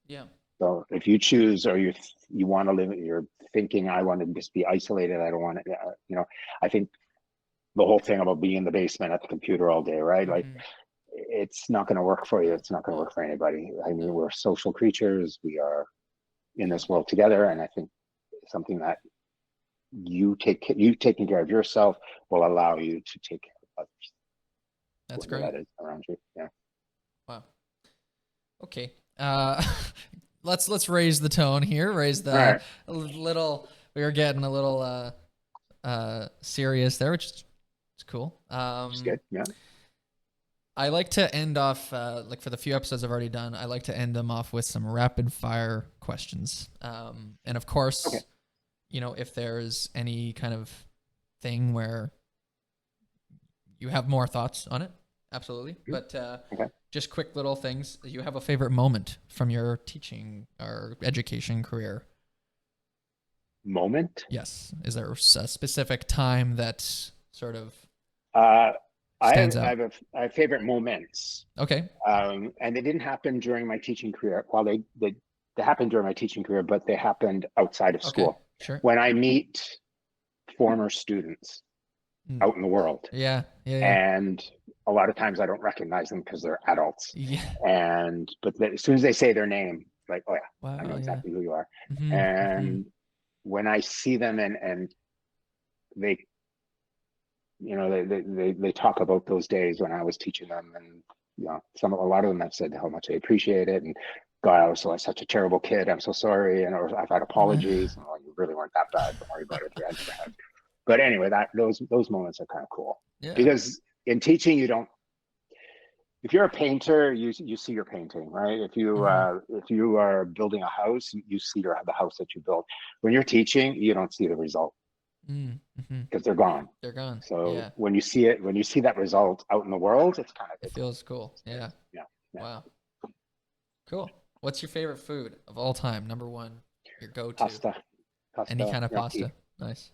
Yeah. So if you choose or you want to live, you're thinking, I want to just be isolated. I don't want to, I think the whole thing about being in the basement at the computer all day, right? Like Mm-hmm. it's not going to work for you. No. It's not going to No. work for anybody. I No. mean, we're social creatures. We are in Yeah. this world together. And I think something that you taking care of yourself will allow you to take care of others, That's whoever great. that is around you. Yeah. Wow. Okay. Let's raise the tone here. Raise All the right. a little. We are getting a little serious there, which is it's cool. It's good. Yeah. I like to end off like for the few episodes I've already done. I like to end them off with some rapid fire questions. And of Okay. course, if there's any kind of thing where you have more thoughts on it, absolutely. But Okay. just quick little things. You have a favorite moment from your teaching or education career? Moment. Yes. Is there a specific time that sort of Uh, stands out? I have favorite moments, Okay. and they didn't happen during my teaching career. Well, they happened during my teaching career, but they happened outside of Okay. school. Sure. When I meet former students Mm. out in the world, Yeah. Yeah. Yeah. and a lot of times I don't recognize them because they're adults, Yeah. but as soon as they say their name, like, oh yeah, I know Wow. Yeah. exactly who you are. Mm-hmm. Mm-hmm. And when I see them and they they talk about those days when I was teaching them, and a lot of them have said how much they appreciate it, and God, I was such a terrible kid. I'm so sorry, and or I've had apologies, and you really weren't that bad. Don't worry about it. I never had. But anyway, that those moments are kind of cool Yeah. because in teaching you don't. If you're a painter, you see your painting, right? Mm-hmm. If you are building a house, you see the house that you built. When you're teaching, you don't see the result Mm-hmm. because they're gone. They're gone. So Yeah. when you see that result out in the world, it's kind of It it's feels cool. it's nice. Yeah. Yeah, yeah. Wow. Cool. What's your favorite food of all time? Number one, your go-to. Pasta, Any pasta, kind of gnocchi, pasta. Nice.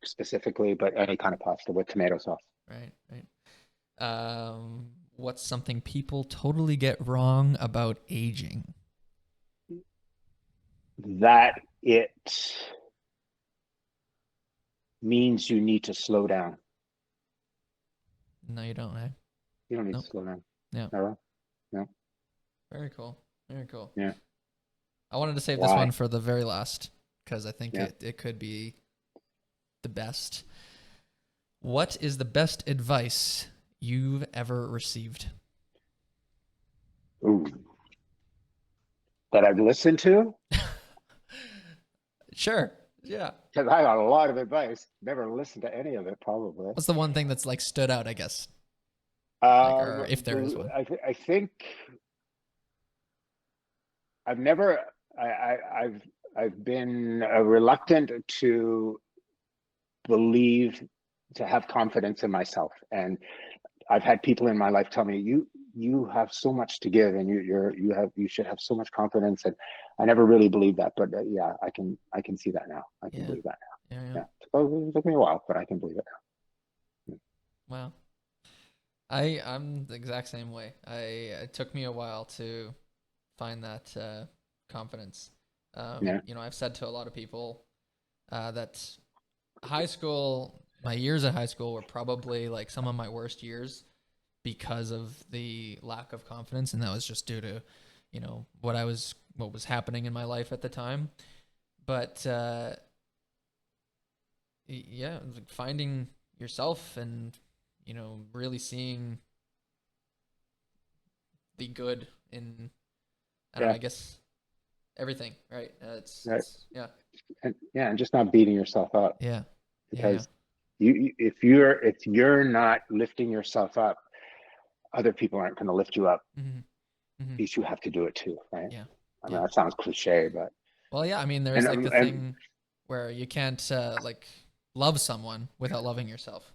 specifically, but any kind of pasta with tomato sauce. Right. Right. What's something people totally get wrong about aging? That it means you need to slow down. No, you don't, eh? You don't need Nope. to slow down. Yeah. No. No. Very cool. Very cool. Yeah. I wanted to save this Why? one for the very last because I think Yeah. it could be the best. What is the best advice you've ever received? Ooh. That I've listened to? Sure. Yeah. Because I got a lot of advice. Never listened to any of it, probably. What's the one thing that's like stood out, I guess? Like, or if there is one. I think I've never. I've been reluctant to believe, to have confidence in myself, and I've had people in my life tell me, you have so much to give, and you should have so much confidence, and I never really believed that, but yeah, I can see that now. I can believe that now. Yeah. Yeah, it took me a while, but I can believe it now. Wow. I'm the exact same way. It took me a while to find that confidence. Yeah. You know, I've said to a lot of people that high school, my years at high school were probably like some of my worst years because of the lack of confidence, and that was just due to, you know, what was happening in my life at the time. But yeah, like finding yourself and, you know, really seeing the good in, I don't know, Yeah. I guess everything, right? Right. Yeah, And just not beating yourself up, yeah, yeah, because if you're not lifting yourself up, other people aren't going to lift you up. yeah. Hmm. At least you have to do it too, right? Yeah, I mean, yeah. that sounds cliche, but Well, yeah. I mean, there's like the and thing where you can't like love someone without loving yourself.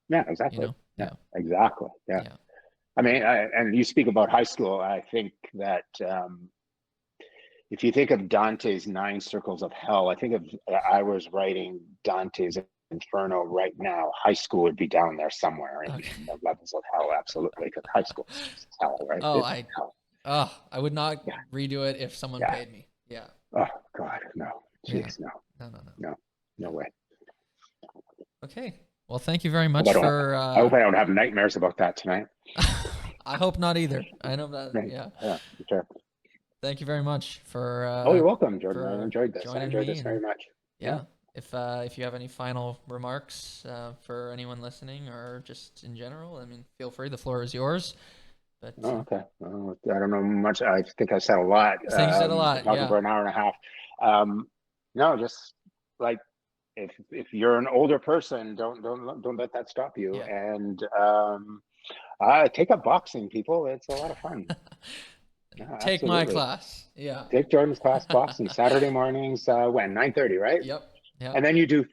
yeah, You exactly. know? Yeah, Yeah, exactly. Yeah. yeah, I mean, and you speak about high school. I think that if you think of Dante's Nine Circles of Hell, I think if I was writing Dante's Inferno right now, high school would be down there somewhere in okay. the levels of hell, absolutely, because high school is just hell, right? Oh, It's hell. I would not Yeah, redo it if someone yeah. paid me. Yeah, Oh God, no, yeah. jeez, no, No, no, no. no, no Yeah. way. Okay. Well, thank you very Hope I much don't. for. I hope I don't have nightmares about that tonight. I hope not either. I know that. Right. Yeah. Yeah, sure. Thank you very much Oh, you're welcome, Jordan. I for enjoyed this. I joining enjoyed me, this very and much. Yeah. yeah, if you have any final remarks for anyone listening or just in general, I mean, feel free. The floor is yours. But Oh, okay. Well, I don't know much. I think I said a lot. I think you said a lot. Talking Yeah. for an hour and a half. No, just like if you're an older person, don't let that stop you. Yeah. And take up boxing, people. It's a lot of fun. Yeah, Take my absolutely. class. Yeah. Take Jordan's class boxing Saturday mornings. When 9:30, right? Yep. Yeah. And then you do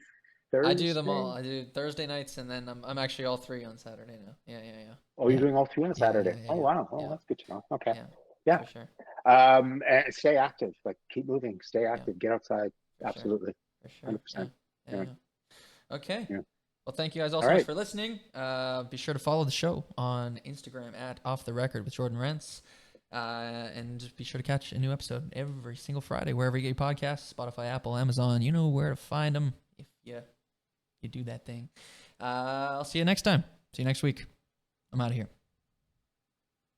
I do them Thursday. all. I do Thursday nights, and then I'm actually all three on Saturday now. Yeah. Yeah. Yeah. Oh, you're Yeah. doing all three on Yeah. Saturday. Yeah. Yeah. Oh, Yeah. wow. Oh, Yeah. that's good to know. Okay. Yeah. Yeah. For sure. And stay active. Like keep moving. Stay Yeah. active. Get outside. For sure. Absolutely. For sure. Yeah. 100%. Yeah. Yeah. Yeah. Okay. Yeah. Well, thank you guys all All so much right. for listening. Be sure to follow the show on Instagram at Off the Record with Jordan Rance. And be sure to catch a new episode every single Friday, wherever you get your podcasts, Spotify, Apple, Amazon. You know where to find them if you do that thing. I'll see you next time. See you next week. I'm out of here.